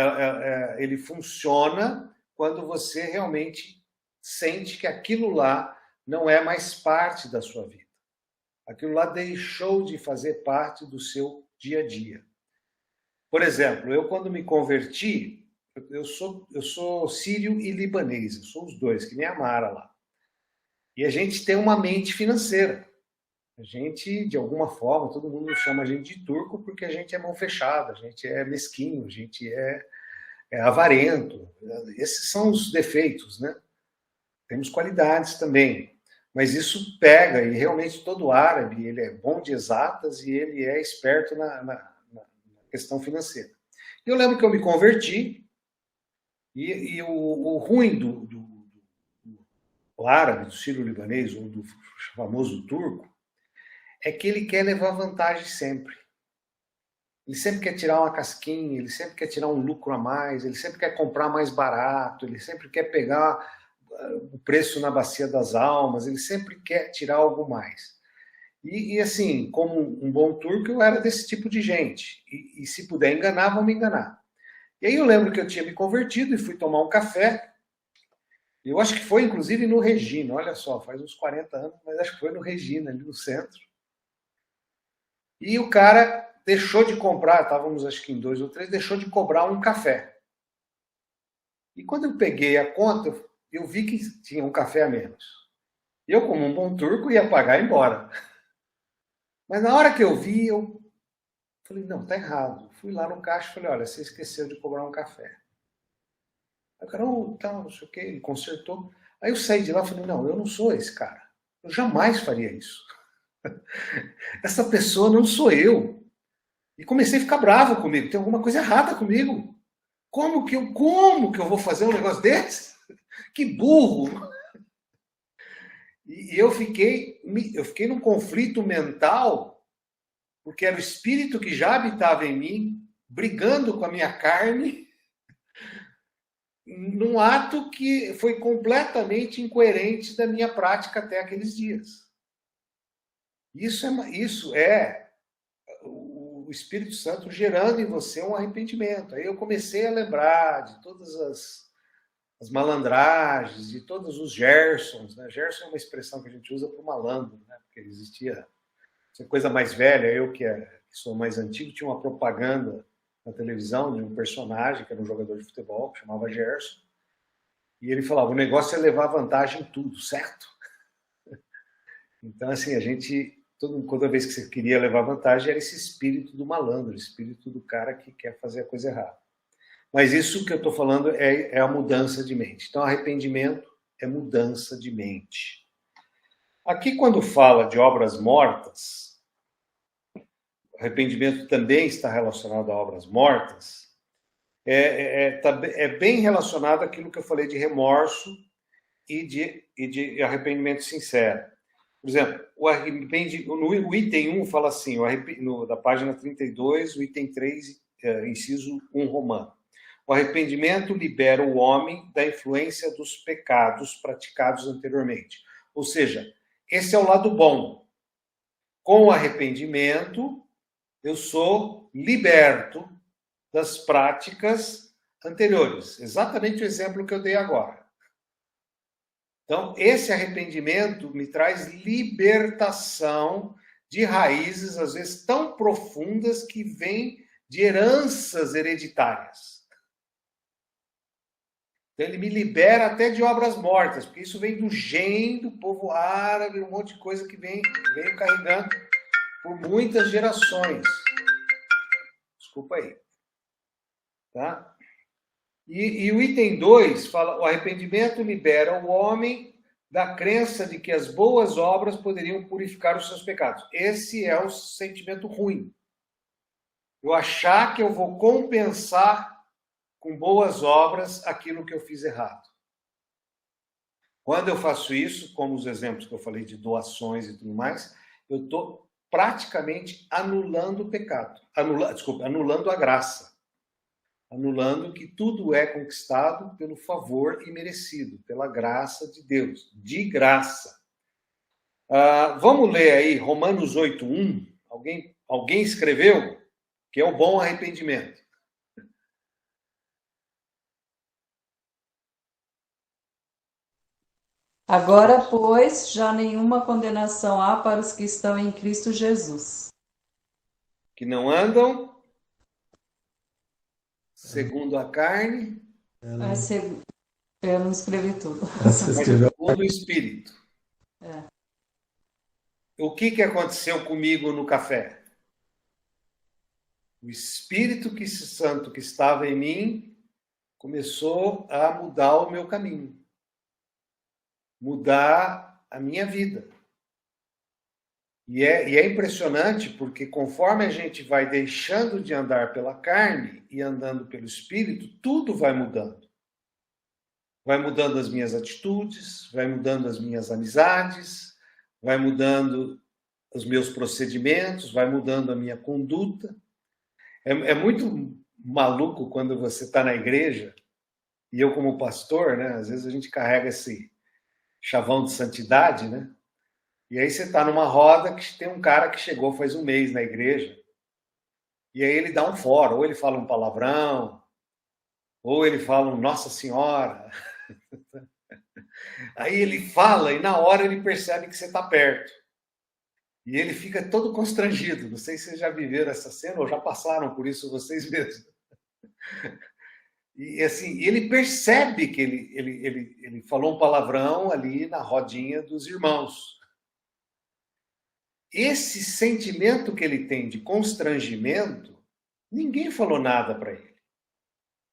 ele funciona quando você realmente sente que aquilo lá não é mais parte da sua vida. Aquilo lá deixou de fazer parte do seu dia a dia. Por exemplo, eu quando me converti, eu sou sírio e libanês, eu sou os dois, que nem a Mara lá. E a gente tem uma mente financeira. A gente, de alguma forma, todo mundo chama a gente de turco porque a gente é mão fechada, a gente é mesquinho, a gente é avarento. Esses são os defeitos, né? Temos qualidades também. Mas isso pega, e realmente todo árabe, ele é bom de exatas e ele é esperto na questão financeira. Eu lembro que eu me converti, e o ruim do árabe, do sírio-libanês, ou do famoso turco, é que ele quer levar vantagem sempre. Ele sempre quer tirar uma casquinha, ele sempre quer tirar um lucro a mais, ele sempre quer comprar mais barato, ele sempre quer pegar o preço na bacia das almas, ele sempre quer tirar algo mais. E assim, como um bom turco, eu era desse tipo de gente. E se puder enganar, vão me enganar. E aí eu lembro que eu tinha me convertido e fui tomar um café. Eu acho que foi, inclusive, no Regina. Olha só, faz uns 40 anos, mas acho que foi no Regina, ali no centro. E o cara deixou de comprar, estávamos acho que em 2 ou 3, deixou de cobrar um café. E quando eu peguei a conta, eu vi que tinha um café a menos. Eu, como um bom turco, ia pagar e ir embora. Mas na hora que eu vi, eu falei, não, tá errado. Fui lá no caixa e falei, olha, você esqueceu de cobrar um café. Aí o cara, não sei o que, ele consertou. Aí eu saí de lá e falei, não, eu não sou esse cara. Eu jamais faria isso. Essa pessoa não sou eu. E comecei a ficar bravo comigo. Tem alguma coisa errada comigo. Como que eu vou fazer um negócio desse? Que burro! E eu fiquei num conflito mental, porque era o espírito que já habitava em mim, brigando com a minha carne, num ato que foi completamente incoerente da minha prática até aqueles dias. Isso é o Espírito Santo gerando em você um arrependimento. Aí eu comecei a lembrar de todas as malandragens, de todos os Gersons. Né? Gerson é uma expressão que a gente usa para o malandro, né? Porque existia essa coisa mais velha. Eu, que sou mais antigo, tinha uma propaganda na televisão de um personagem, que era um jogador de futebol, que chamava Gerson. E ele falava, o negócio é levar vantagem em tudo, certo? Então, assim, toda vez que você queria levar vantagem, era esse espírito do malandro, o espírito do cara que quer fazer a coisa errada. Mas isso que eu estou falando é a mudança de mente. Então, arrependimento é mudança de mente. Aqui, quando fala de obras mortas, arrependimento também está relacionado a obras mortas, é bem relacionado àquilo que eu falei de remorso e de arrependimento sincero. Por exemplo, no item 1 fala assim, da página 32, o item 3, inciso 1 romano. O arrependimento libera o homem da influência dos pecados praticados anteriormente. Ou seja, esse é o lado bom. Com o arrependimento, eu sou liberto das práticas anteriores. Exatamente o exemplo que eu dei agora. Então, esse arrependimento me traz libertação de raízes, às vezes, tão profundas que vêm de heranças hereditárias. Então, ele me libera até de obras mortas, porque isso vem do gene do povo árabe, um monte de coisa que veio carregando por muitas gerações. Desculpa aí. Tá? E o item 2 fala, o arrependimento libera o homem da crença de que as boas obras poderiam purificar os seus pecados. Esse é o sentimento ruim. Eu achar que eu vou compensar com boas obras aquilo que eu fiz errado. Quando eu faço isso, como os exemplos que eu falei de doações e tudo mais, eu estou praticamente anulando o pecado. Anulando a graça. Anulando que tudo é conquistado pelo favor imerecido, pela graça de Deus, de graça. Vamos ler aí Romanos 8:1. Alguém escreveu? Que é o bom arrependimento. Agora, pois, já nenhuma condenação há para os que estão em Cristo Jesus. Que não andam segundo a carne, Eu não escrevi tudo. mas segundo o Espírito. É. O que aconteceu comigo no café? O Espírito Santo que estava em mim começou a mudar o meu caminho, mudar a minha vida. E é impressionante porque conforme a gente vai deixando de andar pela carne e andando pelo Espírito, tudo vai mudando. Vai mudando as minhas atitudes, vai mudando as minhas amizades, vai mudando os meus procedimentos, vai mudando a minha conduta. É muito maluco quando você está na igreja, e eu como pastor, né, às vezes a gente carrega esse chavão de santidade, né? E aí você está numa roda que tem um cara que chegou faz um mês na igreja, e aí ele dá um fora, ou ele fala um palavrão, Ou ele fala um Nossa Senhora. Aí ele fala e na hora ele percebe que você está perto. E ele fica todo constrangido. Não sei se vocês já viveram essa cena ou já passaram por isso vocês mesmos. E assim, ele percebe que ele falou um palavrão ali na rodinha dos irmãos. Esse sentimento que ele tem de constrangimento, ninguém falou nada para ele.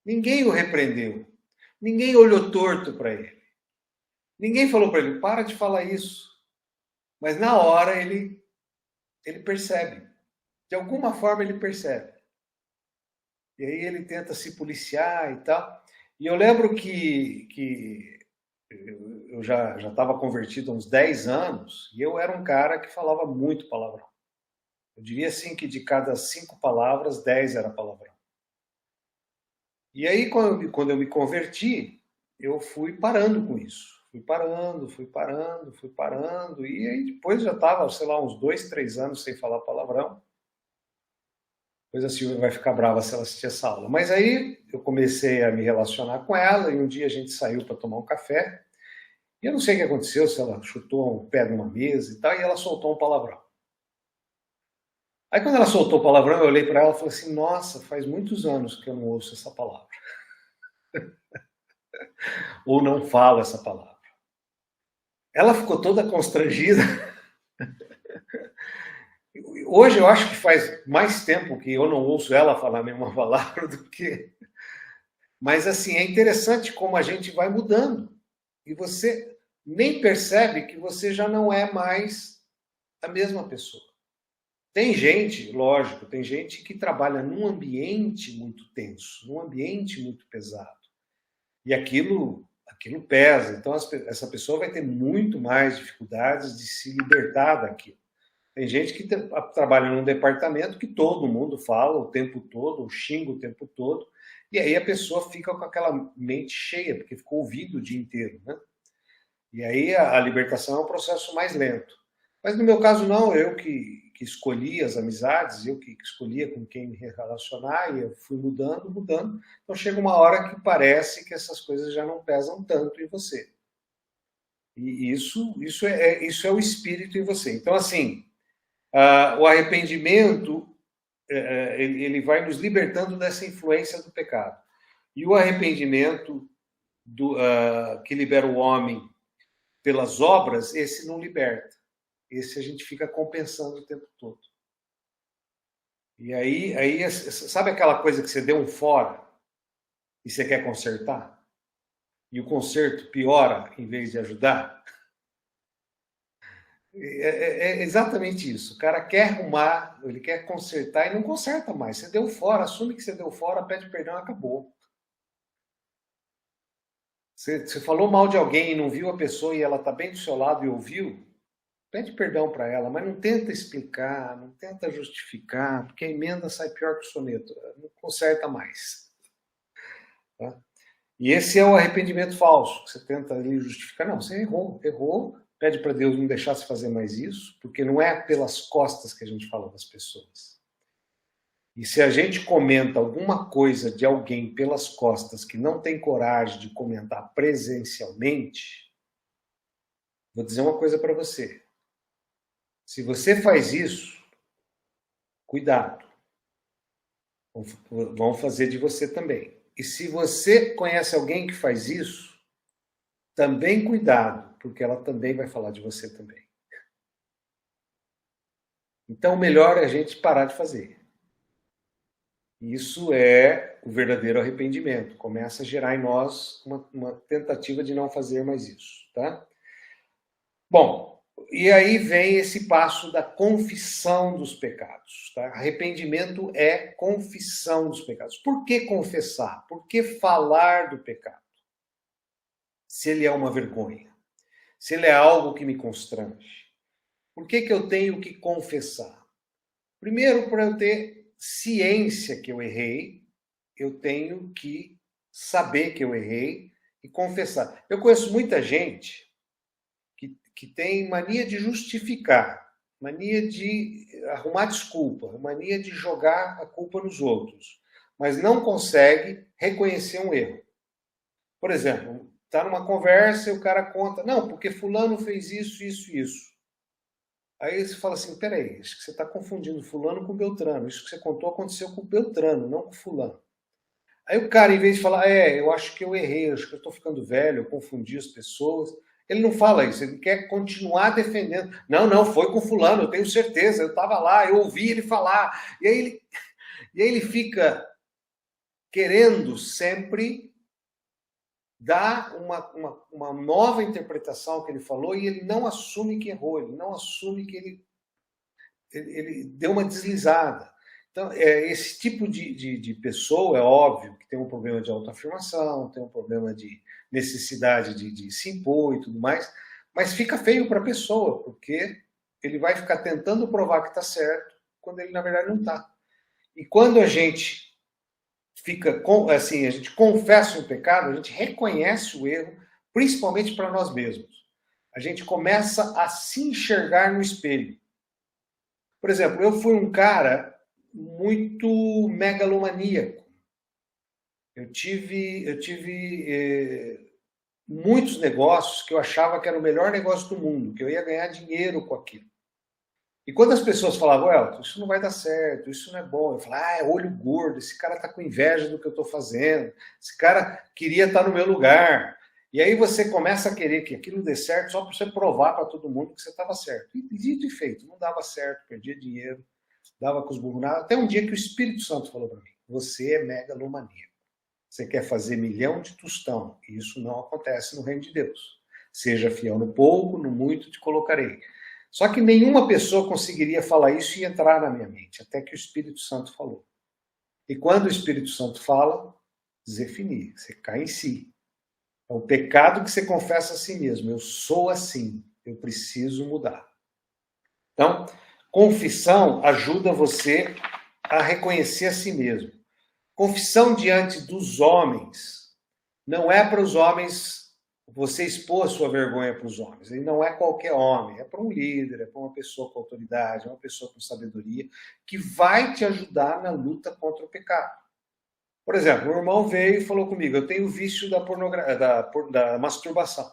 Ninguém o repreendeu. Ninguém olhou torto para ele. Ninguém falou para ele, para de falar isso. Mas na hora ele percebe. De alguma forma ele percebe. E aí ele tenta se policiar e tal. E eu lembro que eu já estava convertido há uns 10 anos e eu era um cara que falava muito palavrão. Eu diria assim que de cada 5 palavras, 10 era palavrão. E aí, quando eu me converti, eu fui parando com isso. Fui parando. E aí depois já estava, sei lá, uns 2, 3 anos sem falar palavrão. Depois a Silvia vai ficar brava se ela assistir essa aula. Mas aí eu comecei a me relacionar com ela e um dia a gente saiu para tomar um café. E eu não sei o que aconteceu, se ela chutou um pé numa mesa e tal, e ela soltou um palavrão. Aí quando ela soltou o palavrão, eu olhei para ela e falei assim, nossa, faz muitos anos que eu não ouço essa palavra. Ou não falo essa palavra. Ela ficou toda constrangida. Hoje eu acho que faz mais tempo que eu não ouço ela falar nenhuma palavra do que... Mas assim, é interessante como a gente vai mudando. E você nem percebe que você já não é mais a mesma pessoa. Tem gente, lógico, tem gente que trabalha num ambiente muito tenso, num ambiente muito pesado. E aquilo pesa. Então, essa pessoa vai ter muito mais dificuldades de se libertar daquilo. Tem gente que trabalha num departamento que todo mundo fala o tempo todo, ou xinga o tempo todo, e aí a pessoa fica com aquela mente cheia, porque ficou ouvindo o dia inteiro, né? E aí a libertação é um processo mais lento. Mas no meu caso não, eu que escolhi as amizades, eu que escolhia com quem me relacionar, e eu fui mudando. Então chega uma hora que parece que essas coisas já não pesam tanto em você. E isso é o espírito em você. Então, assim, o arrependimento, ele vai nos libertando dessa influência do pecado. E o arrependimento que libera o homem pelas obras, esse não liberta. Esse a gente fica compensando o tempo todo. E aí sabe aquela coisa que você deu um fora e você quer consertar? E o conserto piora em vez de ajudar? É exatamente isso. O cara quer arrumar, ele quer consertar e não conserta mais. Você deu fora, assume que você deu fora, pede perdão e acabou. Você falou mal de alguém e não viu a pessoa e ela está bem do seu lado e ouviu, pede perdão para ela, mas não tenta explicar, não tenta justificar, porque a emenda sai pior que o soneto, não conserta mais. Tá? E esse é o arrependimento falso, que você tenta ali justificar. Não, você errou, pede para Deus não deixar você fazer mais isso, porque não é pelas costas que a gente fala das pessoas. E se a gente comenta alguma coisa de alguém pelas costas que não tem coragem de comentar presencialmente, vou dizer uma coisa para você. Se você faz isso, cuidado. Vão fazer de você também. E se você conhece alguém que faz isso, também cuidado, porque ela também vai falar de você também. Então, o melhor é a gente parar de fazer. Isso é o verdadeiro arrependimento. Começa a gerar em nós uma tentativa de não fazer mais isso, tá? Bom, e aí vem esse passo da confissão dos pecados, tá? Arrependimento é confissão dos pecados. Por que confessar? Por que falar do pecado? Se ele é uma vergonha, se ele é algo que me constrange. Por que eu tenho que confessar? Primeiro, para eu ter ciência que eu errei, eu tenho que saber que eu errei e confessar. Eu conheço muita gente que tem mania de justificar, mania de arrumar desculpa, mania de jogar a culpa nos outros. mas não consegue reconhecer um erro. Por exemplo, está numa conversa e o cara conta, não, porque fulano fez isso, isso, isso. Aí você fala assim, peraí, acho que você está confundindo fulano com Beltrano. Isso que você contou aconteceu com o Beltrano, não com fulano. Aí o cara, em vez de falar, eu acho que eu errei, acho que eu estou ficando velho, eu confundi as pessoas, ele não fala isso, ele quer continuar defendendo. Não, foi com fulano, eu tenho certeza, eu estava lá, eu ouvi ele falar. E aí ele fica querendo sempre dar uma nova interpretação que ele falou e ele não assume que errou, ele não assume que ele deu uma deslizada. Então, esse tipo de pessoa, é óbvio que tem um problema de autoafirmação, tem um problema de necessidade de se impor e tudo mais, mas fica feio para a pessoa, porque ele vai ficar tentando provar que está certo, quando ele, na verdade, não está. E quando a gente fica, assim, a gente confessa um pecado, a gente reconhece o erro, principalmente para nós mesmos. A gente começa a se enxergar no espelho. Por exemplo, eu fui um cara muito megalomaníaco. Eu tive muitos negócios que eu achava que era o melhor negócio do mundo, que eu ia ganhar dinheiro com aquilo. E quando as pessoas falavam, Elton, isso não vai dar certo, isso não é bom, eu falava, é olho gordo, esse cara está com inveja do que eu estou fazendo, esse cara queria estar no meu lugar. E aí você começa a querer que aquilo dê certo só para você provar para todo mundo que você estava certo. E dito e feito, não dava certo, perdia dinheiro, dava com os burros nada. Até um dia que o Espírito Santo falou para mim, você é megalomaníaco. Você quer fazer milhão de tostão, e isso não acontece no reino de Deus. Seja fiel no pouco, no muito te colocarei. Só que nenhuma pessoa conseguiria falar isso e entrar na minha mente, até que o Espírito Santo falou. E quando o Espírito Santo fala, definir, você cai em si. É o pecado que você confessa a si mesmo. Eu sou assim, eu preciso mudar. Então, confissão ajuda você a reconhecer a si mesmo. Confissão diante dos homens não é para os homens você expor a sua vergonha para os homens. Ele não é qualquer homem, é para um líder, é para uma pessoa com autoridade, é uma pessoa com sabedoria, que vai te ajudar na luta contra o pecado. Por exemplo, o irmão veio e falou comigo, eu tenho vício da masturbação. Eu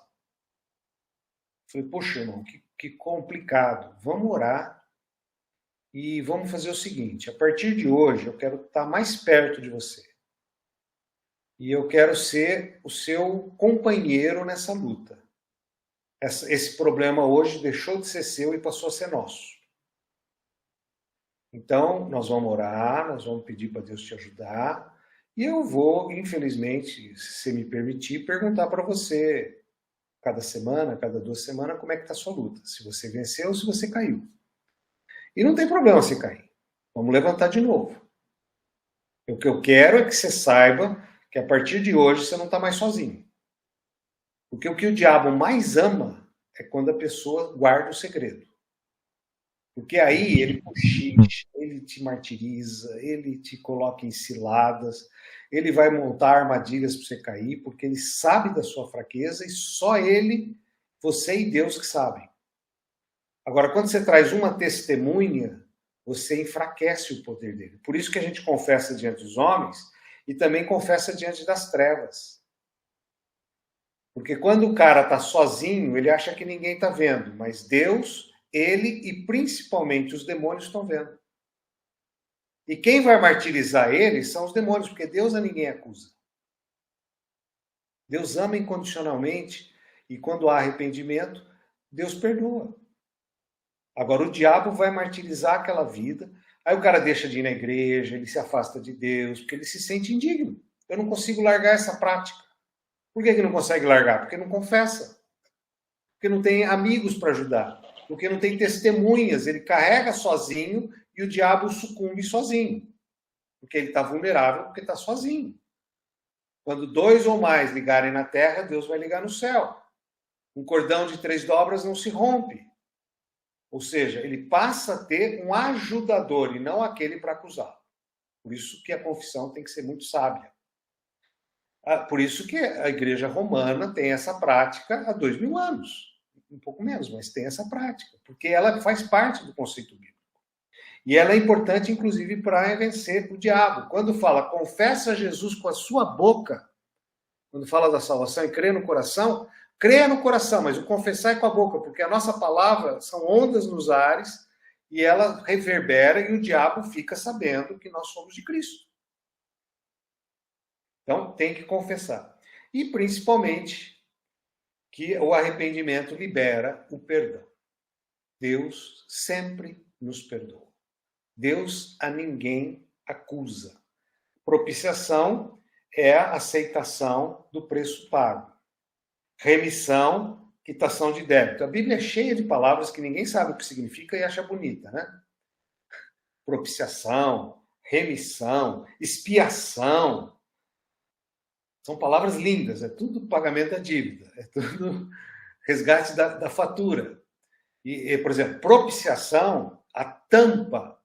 falei, poxa, irmão, que complicado. Vamos orar e vamos fazer o seguinte, a partir de hoje eu quero estar mais perto de você. E eu quero ser o seu companheiro nessa luta. Esse problema hoje deixou de ser seu e passou a ser nosso. Então, nós vamos orar, nós vamos pedir para Deus te ajudar. E eu vou, infelizmente, se você me permitir, perguntar para você, cada semana, cada 2 semanas, como é que está a sua luta. Se você venceu ou se você caiu. E não tem problema se cair. Vamos levantar de novo. O que eu quero é que você saiba que a partir de hoje você não está mais sozinho. Porque o que o diabo mais ama é quando a pessoa guarda o segredo. Porque aí ele cochicha, ele te martiriza, ele te coloca em ciladas, ele vai montar armadilhas para você cair, porque ele sabe da sua fraqueza e só ele, você e Deus que sabem. Agora, quando você traz uma testemunha, você enfraquece o poder dele. Por isso que a gente confessa diante dos homens e também confessa diante das trevas. Porque quando o cara está sozinho, ele acha que ninguém está vendo, mas Deus, ele e principalmente os demônios estão vendo. E quem vai martirizar ele são os demônios, porque Deus a ninguém acusa. Deus ama incondicionalmente e quando há arrependimento, Deus perdoa. Agora o diabo vai martirizar aquela vida, aí o cara deixa de ir na igreja, ele se afasta de Deus, porque ele se sente indigno. Eu não consigo largar essa prática. Por que não consegue largar? Porque não confessa. Porque não tem amigos para ajudar. Porque não tem testemunhas. Ele carrega sozinho e o diabo sucumbe sozinho. Porque ele está vulnerável, porque está sozinho. Quando 2 ou mais ligarem na terra, Deus vai ligar no céu. Um cordão de 3 dobras não se rompe. Ou seja, ele passa a ter um ajudador e não aquele para acusar. Por isso que a confissão tem que ser muito sábia. Por isso que a Igreja Romana tem essa prática há 2000 anos. Um pouco menos, mas tem essa prática. Porque ela faz parte do conceito bíblico. E ela é importante, inclusive, para vencer o diabo. Quando fala, confessa Jesus com a sua boca, quando fala da salvação e crê no coração, creia no coração, mas o confessar é com a boca, porque a nossa palavra são ondas nos ares e ela reverbera e o diabo fica sabendo que nós somos de Cristo. Então, tem que confessar. E, principalmente, que o arrependimento libera o perdão. Deus sempre nos perdoa. Deus a ninguém acusa. Propiciação é a aceitação do preço pago. Remissão, quitação de débito. A Bíblia é cheia de palavras que ninguém sabe o que significa e acha bonita, né? Propiciação, remissão, expiação. São palavras lindas, é tudo pagamento da dívida, é tudo resgate da fatura. E, por exemplo, propiciação, a tampa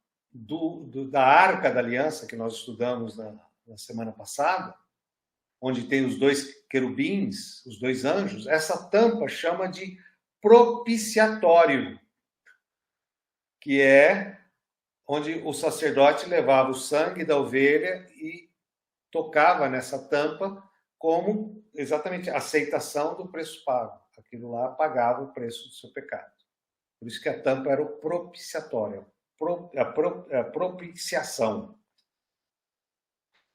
da Arca da Aliança, que nós estudamos na semana passada, onde tem os 2 querubins, os 2 anjos, essa tampa chama de propiciatório, que é onde o sacerdote levava o sangue da ovelha e tocava nessa tampa como exatamente a aceitação do preço pago. Aquilo lá pagava o preço do seu pecado. Por isso que a tampa era o propiciatório, a propiciação.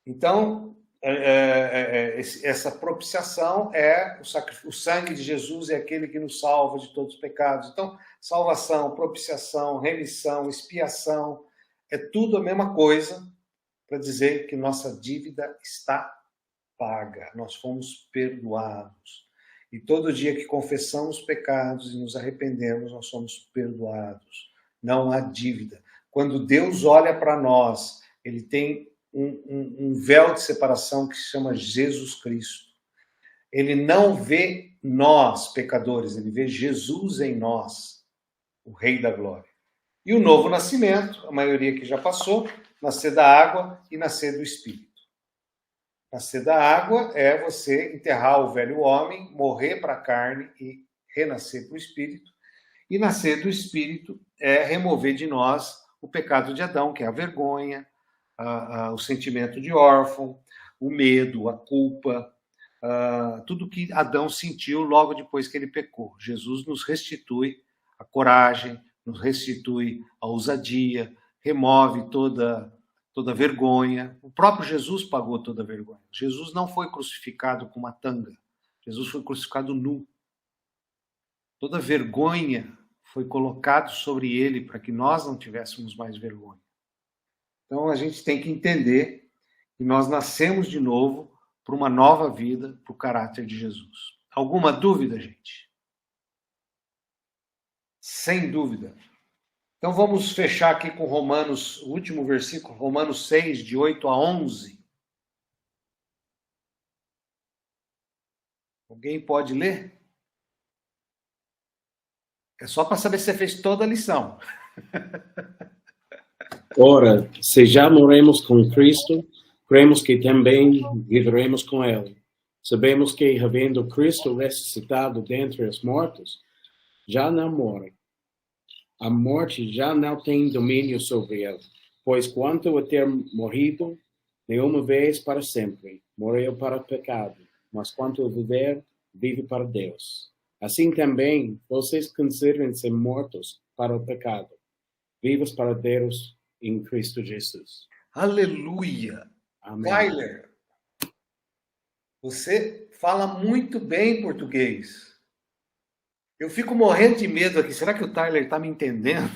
Então, essa propiciação é o sangue de Jesus, é aquele que nos salva de todos os pecados. Então, salvação, propiciação, remissão, expiação, é tudo a mesma coisa para dizer que nossa dívida está paga, nós fomos perdoados. E todo dia que confessamos pecados e nos arrependemos, nós somos perdoados. Não há dívida. Quando Deus olha para nós, ele tem um véu de separação que se chama Jesus Cristo. Ele não vê nós, pecadores, ele vê Jesus em nós, o Rei da Glória. E o novo nascimento, a maioria que já passou, nascer da água e nascer do Espírito. Nascer da água é você enterrar o velho homem, morrer para a carne e renascer para o Espírito. E nascer do Espírito é remover de nós o pecado de Adão, que é a vergonha, o sentimento de órfão, o medo, a culpa, tudo que Adão sentiu logo depois que ele pecou. Jesus nos restitui a coragem, nos restitui a ousadia, remove toda vergonha. O próprio Jesus pagou toda a vergonha. Jesus não foi crucificado com uma tanga. Jesus foi crucificado nu. Toda vergonha foi colocada sobre ele para que nós não tivéssemos mais vergonha. Então, a gente tem que entender que nós nascemos de novo para uma nova vida, para o caráter de Jesus. Alguma dúvida, gente? Sem dúvida. Então, vamos fechar aqui com Romanos, o último versículo, Romanos 6, de 8 a 11. Alguém pode ler? É só para saber se você fez toda a lição. Ora, se já morremos com Cristo, cremos que também viveremos com Ele. Sabemos que, havendo Cristo ressuscitado dentre os mortos, já não morre. A morte já não tem domínio sobre ele, pois quanto a ter morrido de uma vez para sempre, morreu para o pecado, mas quanto a viver, vive para Deus. Assim também, vocês considerem-se mortos para o pecado, vivos para Deus em Cristo Jesus. Aleluia! Amém. Tyler, você fala muito bem português. Eu fico morrendo de medo aqui. Será que o Tyler está me entendendo?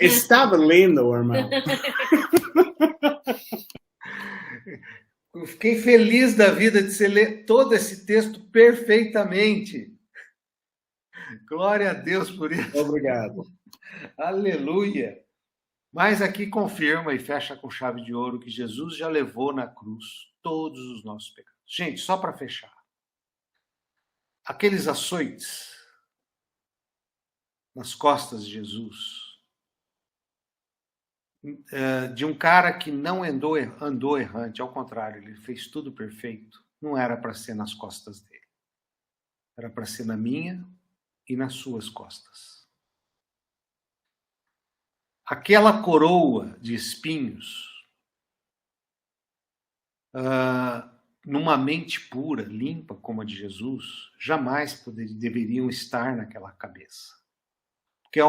Estava lendo, irmão. Eu fiquei feliz da vida de você ler todo esse texto perfeitamente. Glória a Deus por isso. Obrigado. Aleluia. Mas aqui confirma e fecha com chave de ouro que Jesus já levou na cruz todos os nossos pecados. Gente, só para fechar. Aqueles açoites nas costas de Jesus, de um cara que não andou errante, ao contrário, ele fez tudo perfeito, não era para ser nas costas dele. Era para ser na minha e nas suas costas. aquela coroa de espinhos, numa mente pura, limpa como a de Jesus, jamais deveriam estar naquela cabeça. Porque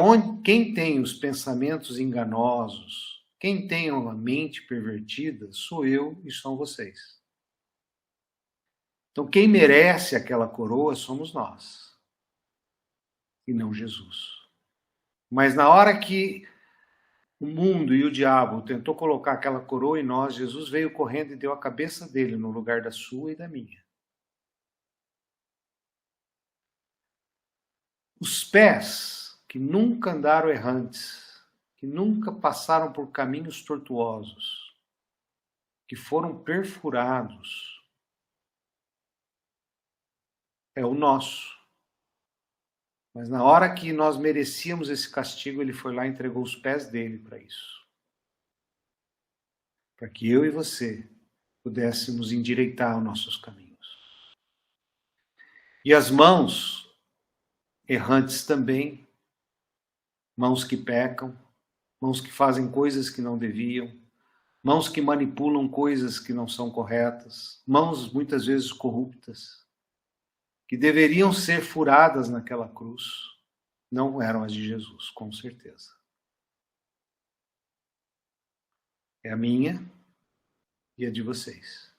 quem tem os pensamentos enganosos, quem tem uma mente pervertida, sou eu e são vocês. Então, quem merece aquela coroa somos nós, e não Jesus. Mas na hora que o mundo e o diabo tentou colocar aquela coroa em nós, Jesus veio correndo e deu a cabeça dele no lugar da sua e da minha. Os pés que nunca andaram errantes, que nunca passaram por caminhos tortuosos, que foram perfurados, é o nosso. Mas na hora que nós merecíamos esse castigo, ele foi lá e entregou os pés dele para isso. Para que eu e você pudéssemos endireitar os nossos caminhos. E as mãos errantes também, mãos que pecam, mãos que fazem coisas que não deviam, mãos que manipulam coisas que não são corretas, mãos muitas vezes corruptas, que deveriam ser furadas naquela cruz, não eram as de Jesus, com certeza. É a minha e a de vocês.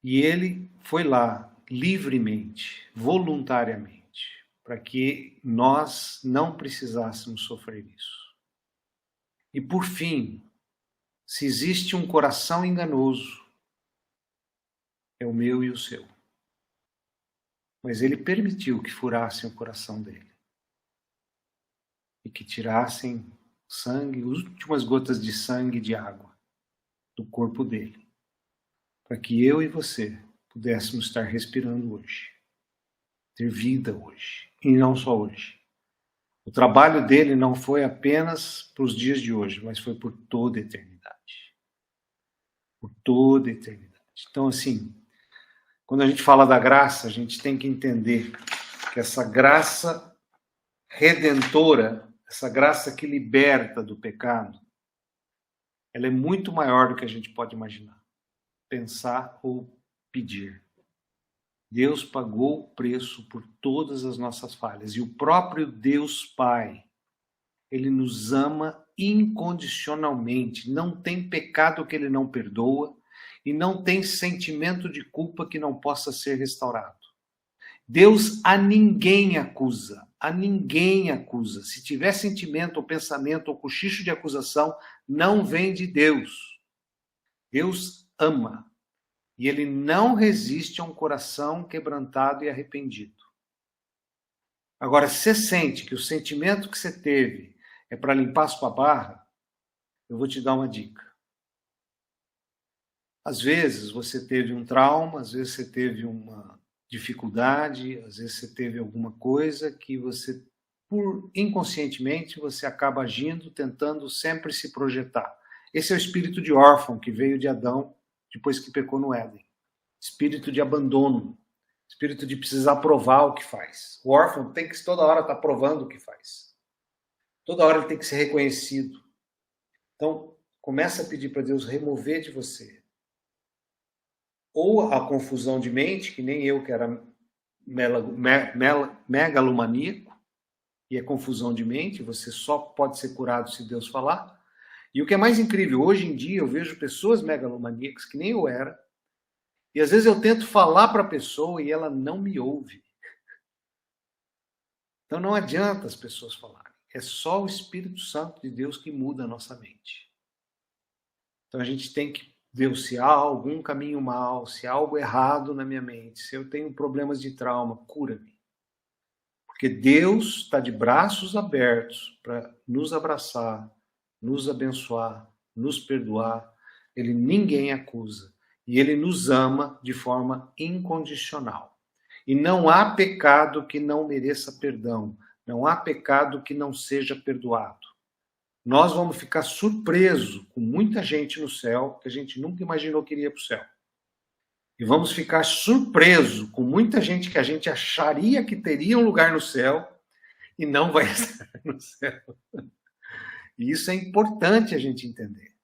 E ele foi lá, livremente, voluntariamente, para que nós não precisássemos sofrer isso. E por fim, se existe um coração enganoso, é o meu e o seu. Mas ele permitiu que furassem o coração dele. E que tirassem sangue, as últimas gotas de sangue e de água do corpo dele. Para que eu e você pudéssemos estar respirando hoje. Ter vida hoje. E não só hoje. O trabalho dele não foi apenas para os dias de hoje, mas foi por toda a eternidade. Por toda a eternidade. Então, assim, quando a gente fala da graça, a gente tem que entender que essa graça redentora, essa graça que liberta do pecado, ela é muito maior do que a gente pode imaginar, pensar ou pedir. Deus pagou o preço por todas as nossas falhas. E o próprio Deus Pai, ele nos ama incondicionalmente. Não tem pecado que ele não perdoa. E não tem sentimento de culpa que não possa ser restaurado. Deus a ninguém acusa, a ninguém acusa. Se tiver sentimento ou pensamento ou cochicho de acusação, não vem de Deus. Deus ama. E ele não resiste a um coração quebrantado e arrependido. Agora, se você sente que o sentimento que você teve é para limpar a sua barra, eu vou te dar uma dica. Às vezes você teve um trauma, às vezes você teve uma dificuldade, às vezes você teve alguma coisa que você, inconscientemente, você acaba agindo, tentando sempre se projetar. Esse é o espírito de órfão que veio de Adão depois que pecou no Éden. Espírito de abandono, espírito de precisar provar o que faz. O órfão tem que toda hora estar provando o que faz. Toda hora ele tem que ser reconhecido. Então, começa a pedir para Deus remover de você ou a confusão de mente, que nem eu, que era megalomaníaco, e é confusão de mente, você só pode ser curado se Deus falar. E o que é mais incrível, hoje em dia eu vejo pessoas megalomaníacas, que nem eu era, e às vezes eu tento falar para a pessoa e ela não me ouve. Então não adianta as pessoas falarem, é só o Espírito Santo de Deus que muda a nossa mente. Então a gente tem que ver se há algum caminho mal, se há algo errado na minha mente, se eu tenho problemas de trauma, cura-me. Porque Deus está de braços abertos para nos abraçar, nos abençoar, nos perdoar. Ele ninguém acusa. E ele nos ama de forma incondicional. E não há pecado que não mereça perdão. Não há pecado que não seja perdoado. Nós vamos ficar surpresos com muita gente no céu que a gente nunca imaginou que iria para o céu. E vamos ficar surpresos com muita gente que a gente acharia que teria um lugar no céu e não vai estar no céu. E isso é importante a gente entender.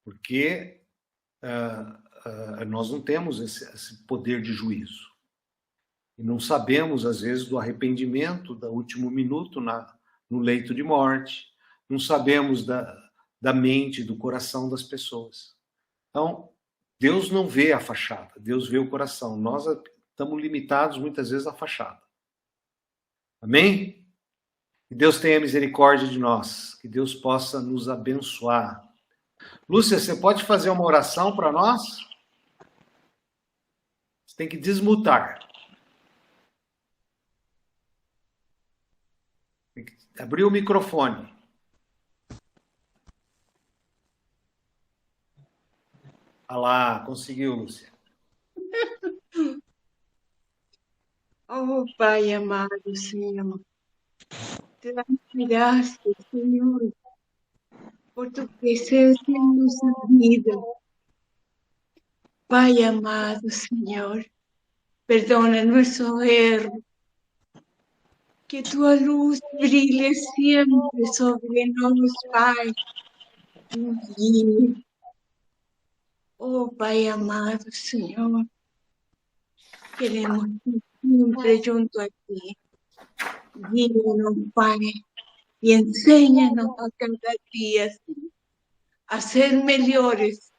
Porque nós não temos esse poder de juízo. E não sabemos, às vezes, do arrependimento do último minuto no leito de morte. Não sabemos da mente, do coração das pessoas. Então, Deus não vê a fachada, Deus vê o coração. Nós estamos limitados, muitas vezes, à fachada. Amém? Que Deus tenha misericórdia de nós, que Deus possa nos abençoar. Lúcia, você pode fazer uma oração para nós? Você tem que desmutar. Tem que abrir o microfone. Ah lá, conseguiu, Lúcia. Oh, Pai amado, Senhor, te damos gracias, Señor, por tu presencia en nuestra vida. Pai amado, Señor, perdona nuestro error, que tu luz brille siempre sobre nosotros, Pai. Nos guíe. Oh, Pai amado, Señor, queremos estar siempre junto a ti. Guíanos, Pai, y enséñanos a cada día a ser mejores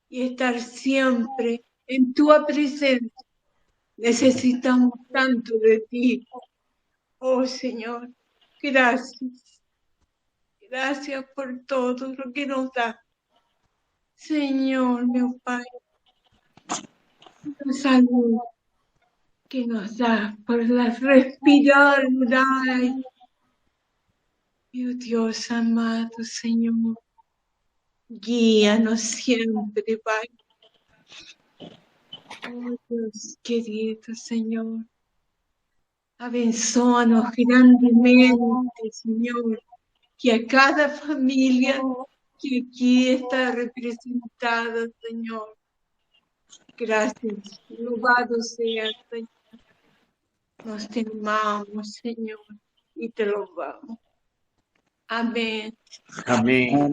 y estar siempre en tu presencia. Necesitamos tanto de ti. Oh, Señor, gracias. Gracias por todo lo que nos da. Señor, mi Pai, la salud que nos da por la respirar. Ay, mi Dios amado, Señor, guíanos siempre, Pai. Oh, Dios querido, Señor, abençoa-nos grandemente, Señor, que a cada familia que aquí está representada, Señor. Gracias, louvado sea, Señor. Nos te amamos, Señor, y te louvamos. Amén. Amém.